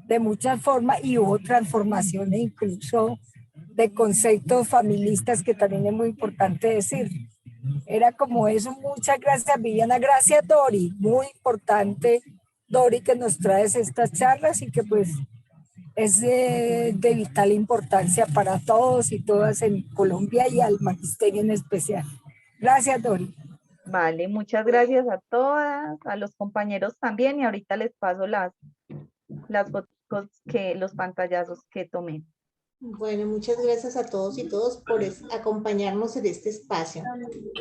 de muchas formas y hubo transformaciones incluso de conceptos familistas que también es muy importante decir. Era como eso. Muchas gracias, Viviana. Gracias, Dori. Muy importante, Dori, que nos traes estas charlas y que pues es de vital importancia para todos y todas en Colombia y al magisterio en especial. Gracias, Dori. Vale, muchas gracias a todas, a los compañeros también, y ahorita les paso las fotos los pantallazos que tomé. Bueno, muchas gracias a todos y todas por acompañarnos en este espacio.